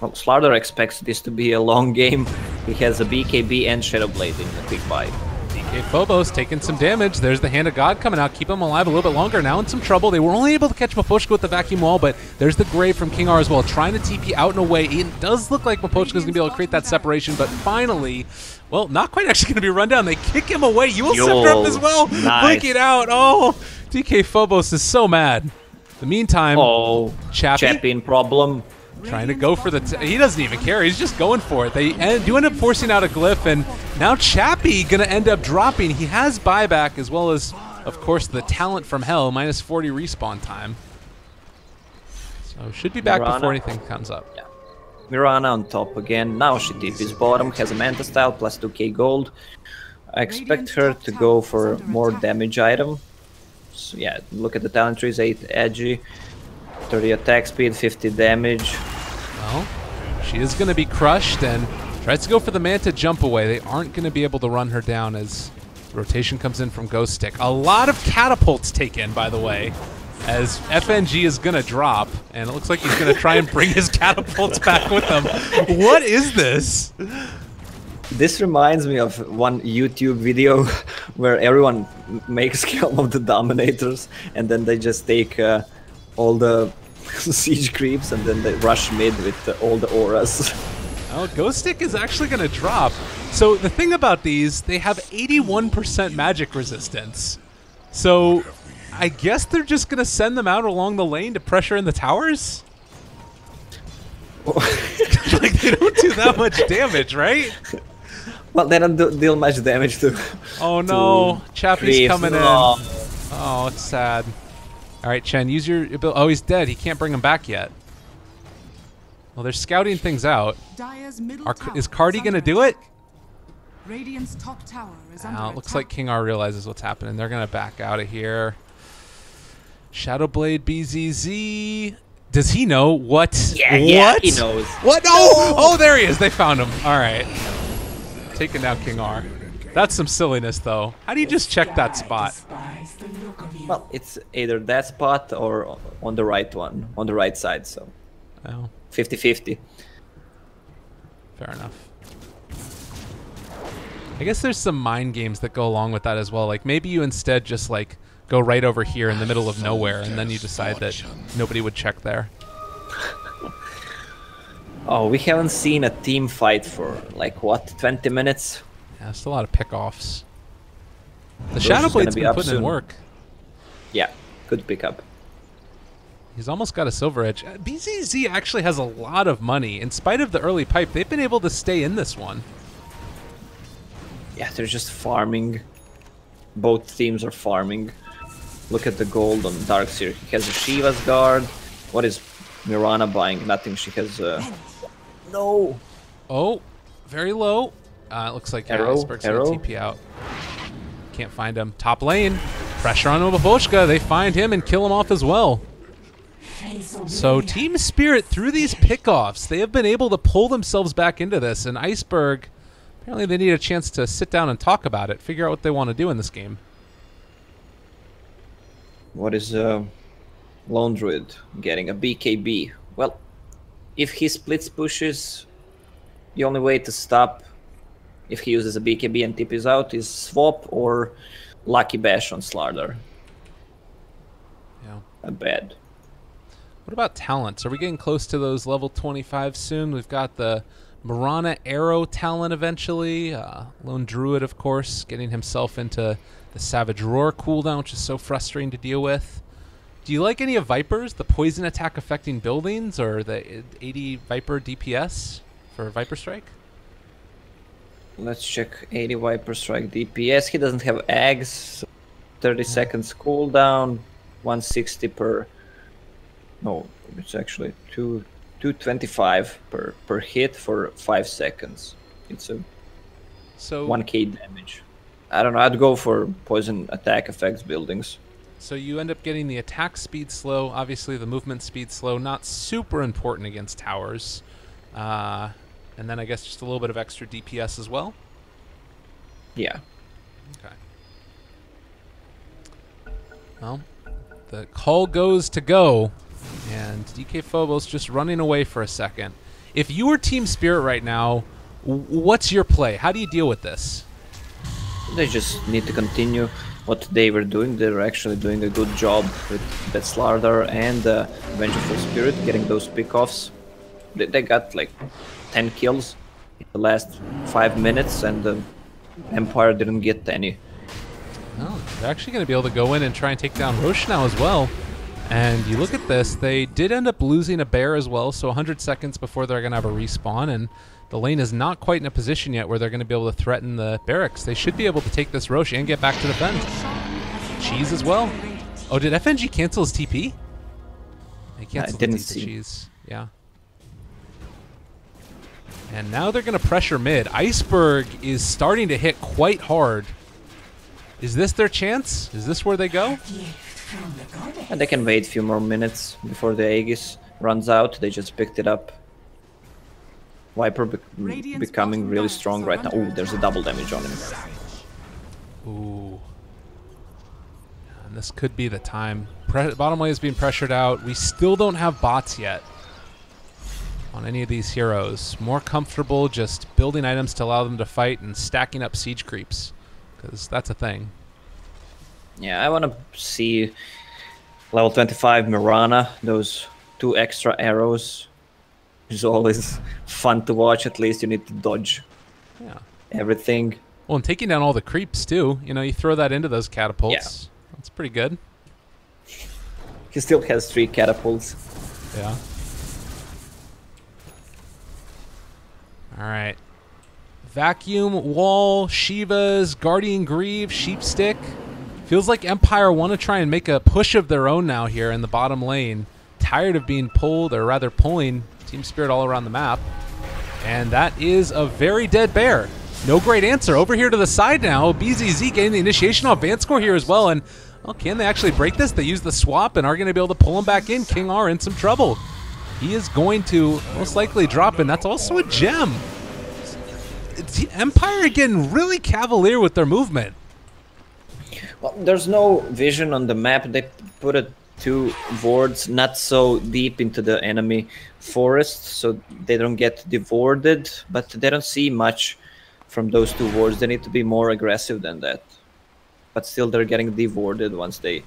Well, Slardar expects this to be a long game. He has a BKB and Shadow Blade in the quick buy. DK Phobos taking some damage. There's the Hand of God coming out. Keep him alive a little bit longer. Now in some trouble. They were only able to catch Miposhka with the vacuum wall, but there's the Grave from King R as well, trying to TP out and away. It does look like Miposhka's going to be able to create that separation, but finally, well, not quite actually going to be run down. They kick him away. You will Scepter up as well. Nice. Blink it out. Oh, DK Phobos is so mad. In the meantime, Chappie in problem. Trying to go for the... he doesn't even care. He's just going for it. They do end up forcing out a glyph, and now Chappie going to end up dropping. He has buyback as well as, of course, the talent from hell, minus 40 respawn time. So should be back before anything comes up. Yeah. Mirana on top again. Now she TP's bottom, has a Manta style, plus 2k gold. I expect her to go for more damage item. So yeah, look at the talent trees, 8 edgy. 30 attack speed, 50 damage. Well, she is going to be crushed and tries to go for the Manta jump away. They aren't going to be able to run her down as rotation comes in from Ghost Stick. A lot of catapults taken, by the way, as FNG is going to drop, and it looks like he's going to try and bring his catapults back with him. What is this? This reminds me of one YouTube video where everyone makes Helm of the Dominators, and then they just take all the siege creeps and then they rush mid with all the auras. Oh, Ghost Stick is actually going to drop. So the thing about these, they have 81% magic resistance. So I guess they're just going to send them out along the lane to pressure in the towers? Like, they don't do that much damage, right? Well, they don't deal much damage to... Oh no, Chappie's coming in. Oh. Oh, it's sad. All right, Chen, use your ability. Oh, he's dead. He can't bring him back yet. Well, they're scouting things out. Is Cardi going to do it? Radiant's top tower is Now, it looks like King R realizes what's happening. They're going to back out of here. Shadowblade BZZ. Does he know what? Yeah, what? he knows. What? No! Oh, there he is. They found him. All right. Taking down King R. That's some silliness, though. How do you just check that spot? Well, it's either that spot or on the right one, on the right side, so... Oh. 50-50. Fair enough. I guess there's some mind games that go along with that as well. Like, maybe you instead just, like, go right over here in the middle of nowhere, and then you decide that nobody would check there. Oh, we haven't seen a team fight for, like, what, 20 minutes? Yeah, it's a lot of pickoffs. The Shadowblade's been putting in work. Yeah, good pickup. He's almost got a Silver Edge. BZZ actually has a lot of money. In spite of the early pipe, they've been able to stay in this one. Yeah, they're just farming. Both teams are farming. Look at the gold on Darkseer. He has a Shiva's Guard. What is Mirana buying? Nothing. She has... No! Oh, very low. It looks like Iceberg's going to TP out. Can't find him. Top lane. Pressure on Miposhka. They find him and kill him off as well. So Team Spirit, through these pickoffs, they have been able to pull themselves back into this. And Iceberg, apparently they need a chance to sit down and talk about it, figure out what they want to do in this game. What is Lone Druid getting? A BKB. Well, if he splits pushes, the only way to stop if he uses a BKB and TPs out is swap or Lucky Bash on Slardar. Yeah. Not bad. What about talents? Are we getting close to those level 25 soon? We've got the Mirana Arrow talent eventually. Lone Druid, of course, getting himself into the Savage Roar cooldown, which is so frustrating to deal with. Do you like any of Viper's, the poison attack affecting buildings, or the 80 Viper DPS for Viper Strike? Let's check 80 Viper Strike DPS. He doesn't have eggs. So 30 seconds cooldown, 160 per... No, it's actually 225 per hit for 5 seconds. It's a 1k damage. I don't know, I'd go for poison attack affects buildings. So you end up getting the attack speed slow, obviously the movement speed slow, not super important against towers. And then I guess just a little bit of extra DPS as well. Yeah. Okay. Well, the call goes to go, and DK Phobos just running away for a second. If you were Team Spirit right now, what's your play? How do you deal with this? They just need to continue what they were doing. They're actually doing a good job with that Slardar and Vengeful Spirit, getting those pickoffs. They got like 10 kills in the last 5 minutes, and the Empire didn't get any. Well, they're actually going to be able to go in and try and take down Roche now as well. And you look at this, they did end up losing a bear as well, so 100 seconds before they're going to have a respawn, and the lane is not quite in a position yet where they're going to be able to threaten the barracks. They should be able to take this Roche and get back to defend. Cheese as well. Oh, did FNG cancel his TP? He canceled didn't the see. Cheese. Yeah. And now they're going to pressure mid. Iceberg is starting to hit quite hard. Is this their chance? Is this where they go? And they can wait a few more minutes before the Aegis runs out. They just picked it up. Viper becoming really strong right now. Oh, there's a double damage on him. Ooh. And this could be the time. Bottom lane is being pressured out. We still don't have bots yet on any of these heroes. More comfortable just building items to allow them to fight and stacking up siege creeps, because that's a thing. Yeah, I want to see level 25 Mirana, those 2 extra arrows. It's always fun to watch. At least you need to dodge everything. Well, and taking down all the creeps too. You know, you throw that into those catapults. Yeah. That's pretty good. He still has 3 catapults. Yeah. All right. Vacuum, Wall, Shivas, Guardian Greave, Sheepstick. Feels like Empire want to try and make a push of their own now here in the bottom lane. Tired of being pulled, or rather pulling Team Spirit all around the map. And that is a very dead bear. No great answer. Over here to the side now, BZZ getting the initiation off Vanscore here as well. And, well, can they actually break this? They use the swap and are going to be able to pull him back in. King R in some trouble. He is going to most likely drop in. That's also a gem. Empire getting really cavalier with their movement. Well, there's no vision on the map. They put it 2 wards not so deep into the enemy forest, so they don't get devoured, but they don't see much from those 2 wards. They need to be more aggressive than that. But still they're getting devoured once they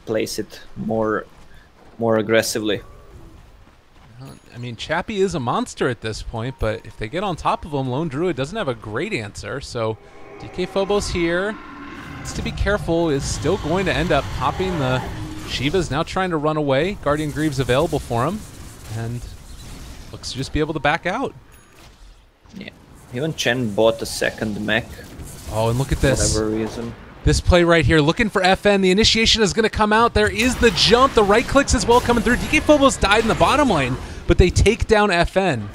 place it more aggressively. I mean, Chappie is a monster at this point, but if they get on top of him, Lone Druid doesn't have a great answer. So DK Phobos here needs to be careful, is still going to end up popping the Shiva's now trying to run away. Guardian Greaves available for him, and looks to just be able to back out. Yeah, even Chen bought a 2nd mech. Oh, and look at this. For whatever reason. This play right here, looking for FN. The initiation is going to come out. There is the jump. The right clicks as well coming through. DK Phobos died in the bottom lane, but they take down FN.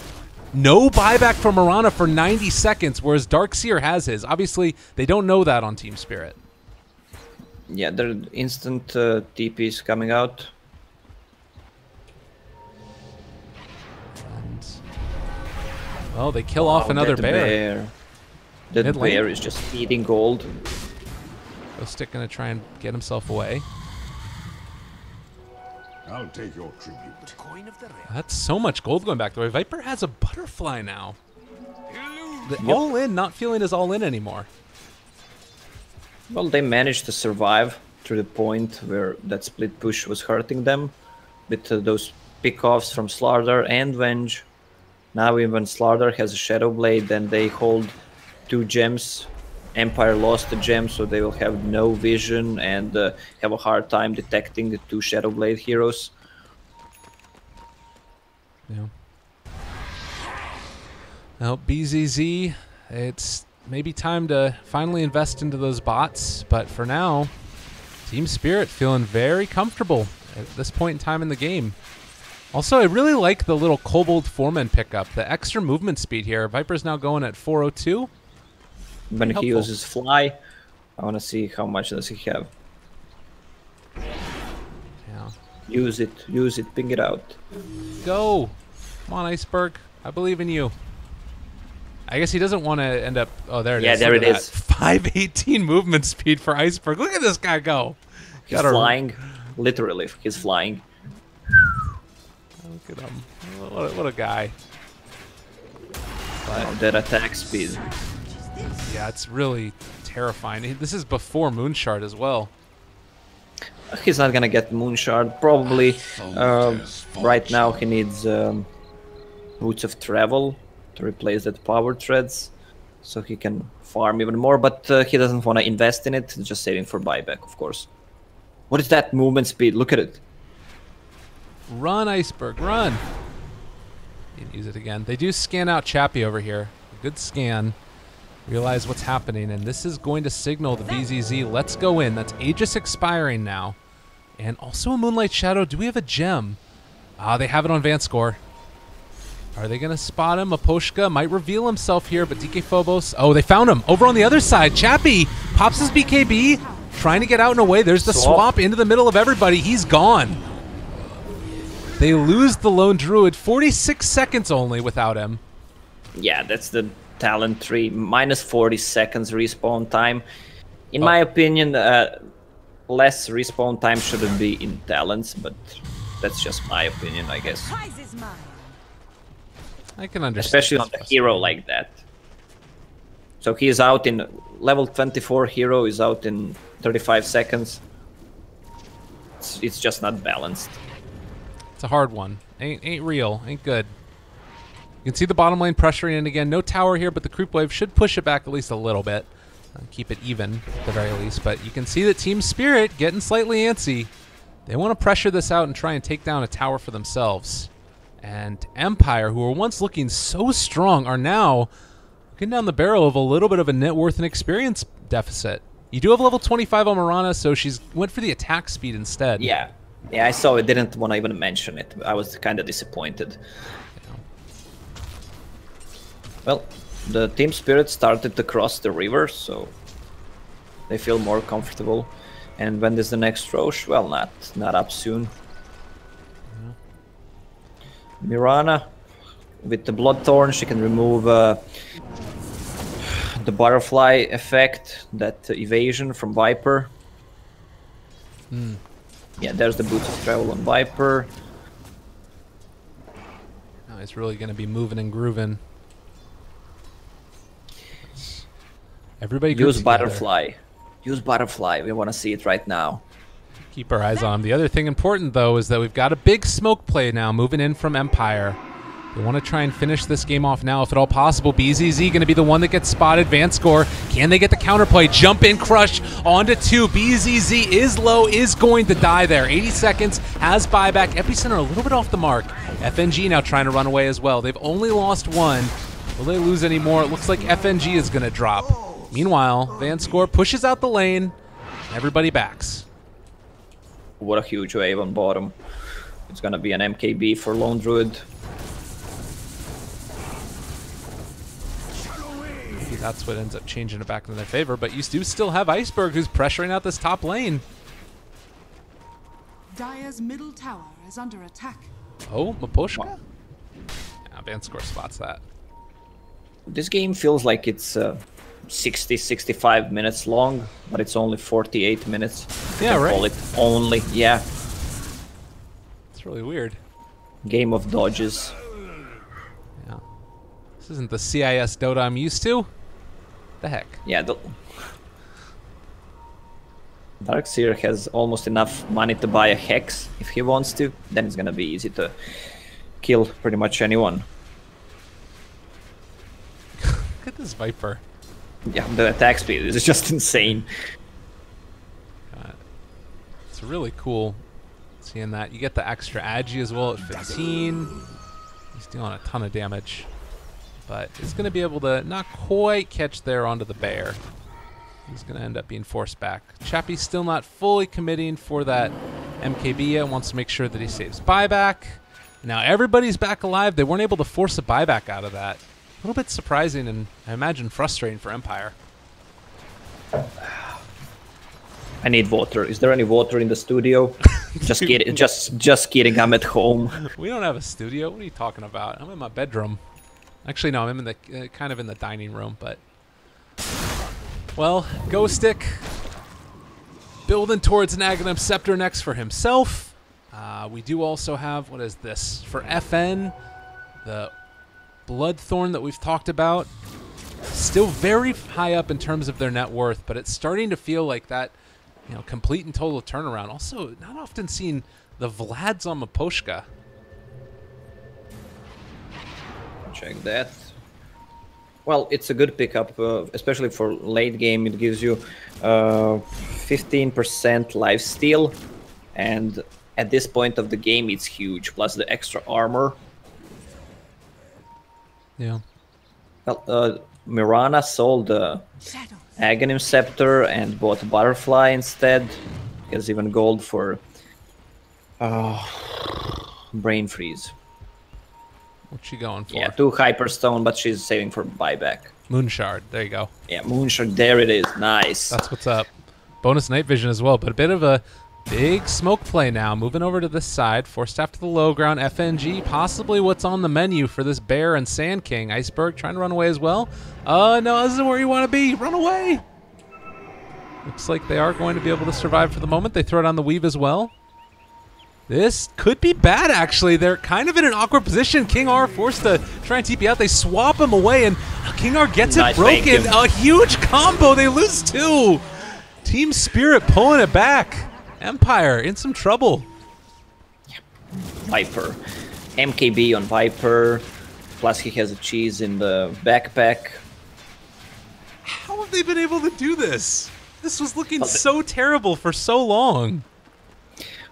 No buyback from Mirana for 90 seconds, whereas Darkseer has his. Obviously, they don't know that on Team Spirit. Yeah, there are instant TPs coming out. And, well, they kill off another bear. That bear is just eating gold. Stick gonna try and get himself away. I'll take your tribute. That's so much gold going back the way. Viper has a butterfly now. The all in not feeling as all in anymore. Well, they managed to survive to the point where that split push was hurting them with those pickoffs from Slardar and Venge. Now even Slardar has a Shadow Blade, then they hold 2 gems. Empire lost the gem, so they will have no vision and have a hard time detecting the 2 Shadow Blade heroes. Yeah. Now, BZZ, it's maybe time to finally invest into those bots, but for now, Team Spirit feeling very comfortable at this point in time in the game. Also, I really like the little Kobold Foreman pickup, the extra movement speed here. Viper's now going at 402. When he uses fly, I want to see how much does he have. Yeah. Use it, ping it out. Go. Come on, Iceberg. I believe in you. I guess he doesn't want to end up... Oh, there it is. Yeah, there it is. 518 movement speed for Iceberg. Look at this guy go. He's flying. Literally, he's flying. Look at him. What a guy. But, that attack speed. Yeah, it's really terrifying. This is before Moonshard as well. He's not gonna get Moonshard. Probably right now he needs Roots of Travel to replace that Power Treads, so he can farm even more, but he doesn't want to invest in it. He's just saving for buyback, of course. What is that movement speed? Look at it. Run, Iceberg, run! Didn't use it again. They do scan out Chappie over here. A good scan. Realize what's happening, and this is going to signal the BZZ. Let's go in. That's Aegis expiring now. And also a Moonlight Shadow. Do we have a gem? Ah, they have it on Vanscore. Are they going to spot him? Aposhka might reveal himself here, but DK Phobos... Oh, they found him. Over on the other side. Chappie pops his BKB, trying to get out and away. There's the swap into the middle of everybody. He's gone. They lose the lone druid. 46 seconds only without him. Yeah, that's the talent tree. Minus 40 seconds respawn time. In my opinion, less respawn time shouldn't be in talents, but that's just my opinion, I guess. I can understand. Especially on a hero like that. So he is out in level 24 hero is out in 35 seconds. It's just not balanced. It's a hard one. Ain't real. Ain't good. You can see the bottom lane pressuring in again. No tower here, but the creep wave should push it back at least a little bit. Keep it even at the very least. But you can see that Team Spirit getting slightly antsy. They want to pressure this out and try and take down a tower for themselves. And Empire, who were once looking so strong, are now looking down the barrel of a little bit of a net worth and experience deficit. You do have level 25 on Mirana, so she's went for the attack speed instead. Yeah, I saw it. Didn't want to even mention it. I was kind of disappointed. Well, the Team Spirit started to cross the river, so they feel more comfortable. And when is the next Roche? Well, not up soon. Mirana, with the Bloodthorn, she can remove the butterfly effect, that evasion from Viper. Yeah, there's the Boots of Travel on Viper. Now he's really going to be moving and grooving. Everybody use Butterfly. Use Butterfly. We want to see it right now. Keep our eyes on him. The other thing important, though, is that we've got a big smoke play now moving in from Empire. They want to try and finish this game off now, if at all possible. BZZ going to be the one that gets spotted. Vanscore, can they get the counterplay? Jump in, crush onto 2. BZZ is low, is going to die there. 80 seconds, has buyback. Epicenter a little bit off the mark. FNG now trying to run away as well. They've only lost 1. Will they lose any more? It looks like FNG is going to drop. Meanwhile, Vanscore pushes out the lane. Everybody backs. What a huge wave on bottom. It's going to be an MKB for Lone Druid. Maybe that's what ends up changing it back in their favor, but you do still have Iceberg, who's pressuring out this top lane. Dire's middle tower is under attack. Oh, Maposhka? Yeah, Vanscore spots that. This game feels like it's 60-65 minutes long, but it's only 48 minutes. Yeah, right. Call it only, yeah. It's really weird. Game of dodges. Yeah. This isn't the CIS Dota I'm used to. The heck? Yeah, Darkseer has almost enough money to buy a Hex if he wants to. Then it's gonna be easy to kill pretty much anyone. Look at this Viper. Yeah, the attack speed is just insane. It's really cool seeing that. You get the extra agi as well at 15. He's dealing a ton of damage. But he's going to be able to not quite catch there onto the bear. He's going to end up being forced back. Chappie's still not fully committing for that MKB yet. Wants to make sure that he saves buyback. Now everybody's back alive. They weren't able to force a buyback out of that. A little bit surprising and I imagine frustrating for Empire. I need water. Is there any water in the studio? Just kidding. Just kidding. I'm at home. We don't have a studio. What are you talking about? I'm in my bedroom. Actually, no. I'm in the kind of in the dining room. But well, Ghost Stick building towards an Aghanim Scepter next for himself. We do also have, what is this for FN? The Bloodthorn that we've talked about. Still very high up in terms of their net worth, but it's starting to feel like that, you know, complete and total turnaround. Also, not often seen the Vlads on Maposhka. Check that. Well, it's a good pickup, especially for late game. It gives you 15% lifesteal, and at this point of the game, it's huge. Plus the extra armor. Yeah. Well, Mirana sold the Aghanim Scepter and bought Butterfly instead. Has even gold for Brain Freeze. What's she going for? Yeah, 2 Hyperstone, but she's saving for buyback. Moonshard. There you go. Yeah, Moonshard. There it is. Nice. That's what's up. Bonus night vision as well, but a bit of a big smoke play now. Moving over to this side. Force staff to the low ground. FNG, possibly what's on the menu for this Bear and Sand King. Iceberg trying to run away as well. No, this isn't where you want to be. Run away. Looks like they are going to be able to survive for the moment. They throw down the Weave as well. This could be bad, actually. They're kind of in an awkward position. King R forced to try and TP out. They swap him away, and King R gets it broken. A huge combo. They lose 2. Team Spirit pulling it back. Empire in some trouble. Viper. MKB on Viper. Plus he has a cheese in the backpack. How have they been able to do this? This was looking so terrible for so long.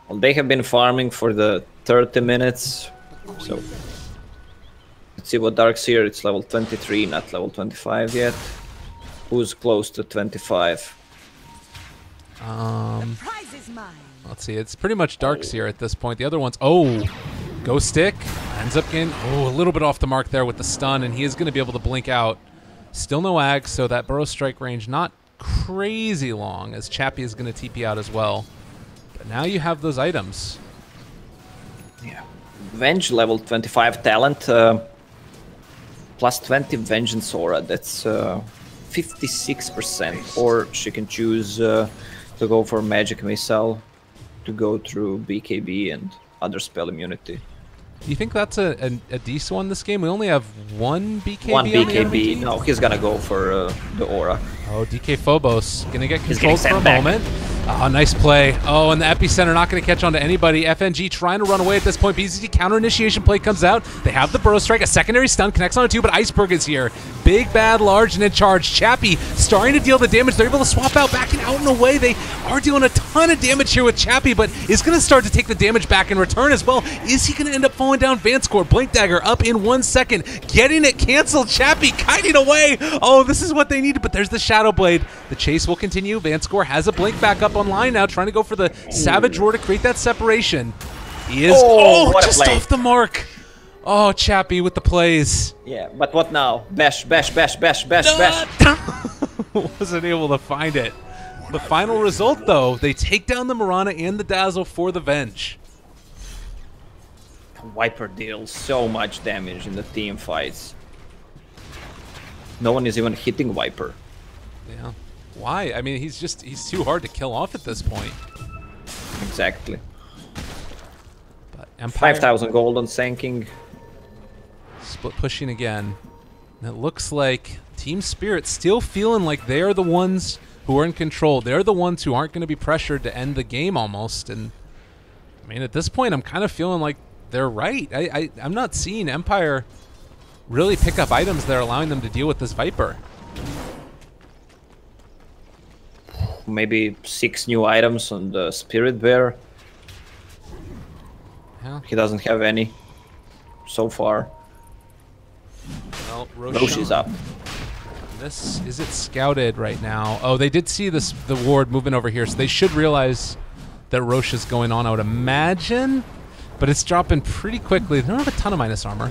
Well, they have been farming for the 30 minutes. So let's see what Darkseer. It's level 23, not level 25 yet. Who's close to 25? Let's see. It's pretty much Darkseer at this point. The other one's Ghost Stick ends up getting a little bit off the mark there with the stun, and he is going to be able to blink out. Still no Ag, so that Burrow Strike range not crazy long, as Chappie is going to TP out as well. But now you have those items. Yeah. Venge level 25 talent, plus 20 Vengeance Aura. That's 56%. Or she can choose to go for Magic Missile to go through BKB and other spell immunity. Do you think that's a decent one this game? We only have one BKB. One BKB. No, he's gonna go for the Aura. Oh, DK Phobos gonna get controlled for a moment. Oh, nice play. Oh, and the Epicenter not going to catch on to anybody. FNG trying to run away at this point. BZT counter initiation play comes out. They have the Burrow Strike. A secondary stun connects on it too, but Iceberg is here. Big, bad, large, and in charge. Chappie starting to deal the damage. They're able to swap out, backing out and away. They are dealing a ton of damage here with Chappie, but is going to start to take the damage back in return as well. Is he going to end up falling down? Vanscore, Blink Dagger up in 1 second. Getting it canceled. Chappie kiting away. Oh, this is what they needed, but there's the Shadow Blade. The chase will continue. Vanscore has a Blink back up online now, trying to go for the Savage Roar to create that separation. He is just off the mark. Oh, Chappie with the plays. Yeah, but what now? Bash, bash, bash, bash, bash, bash. Wasn't able to find it. The final result, though, they take down the Mirana and the Dazzle for the Venge. Viper deals so much damage in the team fights. No one is even hitting Viper. Yeah. Why? I mean, he's too hard to kill off at this point. Exactly. But Empire 5,000 gold on Sanking. Split pushing again. And it looks like Team Spirit still feeling like they're the ones who are in control. They're the ones who aren't going to be pressured to end the game almost. And I mean, at this point, I'm kind of feeling like they're right. I'm not seeing Empire really pick up items that are allowing them to deal with this Viper. Maybe 6 new items on the Spirit Bear. Yeah. He doesn't have any so far. Well, Roche is up. Is it scouted right now? Oh, they did see the ward moving over here, so they should realize that Roche is going on, I would imagine. But it's dropping pretty quickly. They don't have a ton of minus armor.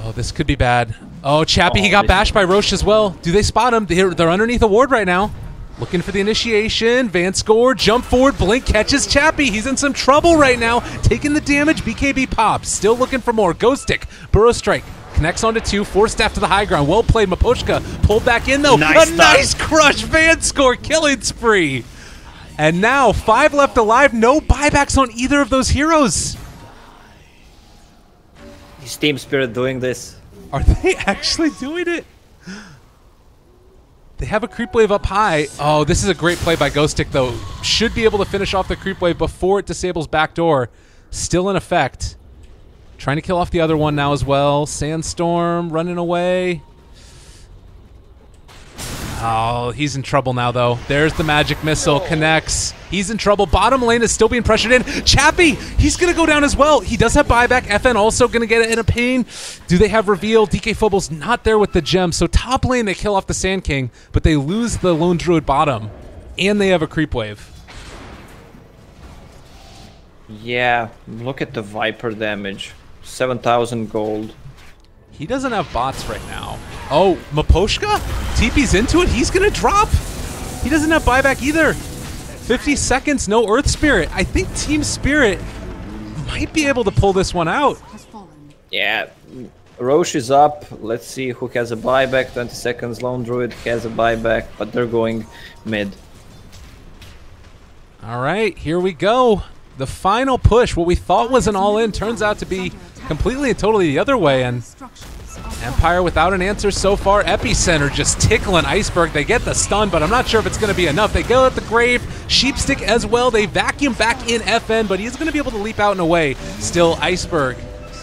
Oh, this could be bad. Oh, Chappie, he got bashed by Roche as well. Do they spot him? They're underneath a ward right now. Looking for the initiation. Van score, jump forward, Blink catches Chappie. He's in some trouble right now. Taking the damage, BKB pops. Still looking for more. Ghost Stick, Burrow Strike. Connects onto 2, 4 staff to the high ground. Well played, Maposhka. Pulled back in though. Nice crush, Van score, killing spree. And now 5 left alive. No buybacks on either of those heroes. Is Team Spirit doing this? Are they actually doing it? They have a creep wave up high. Oh, this is a great play by Ghost Stick, though. Should be able to finish off the creep wave before it disables backdoor. Still in effect. Trying to kill off the other one now as well. Sandstorm running away. Oh, he's in trouble now, though. There's the magic missile. Connects. He's in trouble. Bottom lane is still being pressured in. Chappie, he's going to go down as well. He does have buyback. FN also going to get it in a pain. Do they have reveal? DK Phobos not there with the gem. So top lane, they kill off the Sand King, but they lose the Lone Druid bottom. And they have a creep wave. Yeah, look at the Viper damage. 7,000 gold. He doesn't have bots right now. Oh, Maposhka? TP's into it. He's going to drop. He doesn't have buyback either. 50 seconds, no Earth Spirit. I think Team Spirit might be able to pull this one out. Yeah, Roche is up. Let's see who has a buyback. 20 seconds. Lone Druid has a buyback, but they're going mid. All right, here we go. The final push. What we thought was an all-in turns out to be completely and totally the other way. And Empire without an answer so far. Epicenter just tickling Iceberg. They get the stun, but I'm not sure if it's going to be enough. They go at the grave. Sheepstick as well. They vacuum back in FN, but he's going to be able to leap out and away. Still, Iceberg,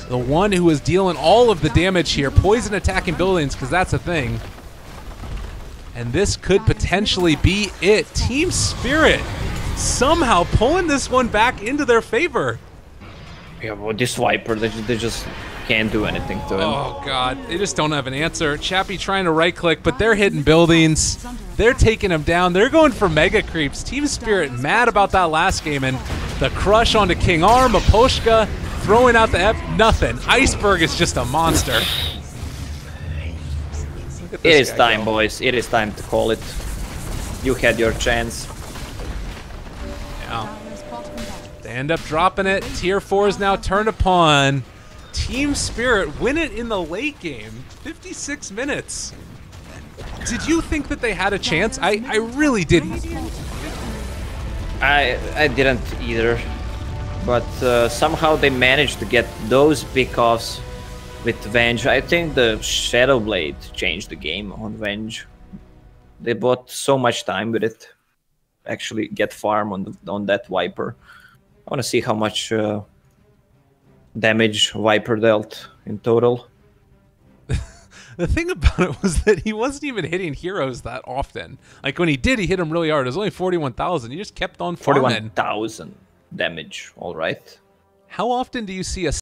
the one who is dealing all of the damage here. Poison attacking buildings, because that's a thing. And this could potentially be it. Team Spirit somehow pulling this one back into their favor. Yeah, well, this Viper, they just can't do anything to him. Oh, God. They just don't have an answer. Chappie trying to right-click, but they're hitting buildings. They're taking him down. They're going for mega creeps. Team Spirit mad about that last game, and the crush onto King Arm, Maposhka, throwing out the F. Nothing. Iceberg is just a monster. It is time, boys. It is time to call it. You had your chance. Yeah. They end up dropping it. Tier 4 is now turned upon. Team Spirit win it in the late game. 56 minutes. Did you think that they had a chance? I really didn't. I didn't either. But somehow they managed to get those pickoffs with Venge. I think the Shadow Blade changed the game on Venge. They bought so much time with it. Actually get farm on that Viper. I want to see how much damage Viper dealt in total. The thing about it was that he wasn't even hitting heroes that often. Like when he did, he hit them really hard. It was only 41,000. He just kept on farming. 41,000 damage, all right. How often do you see a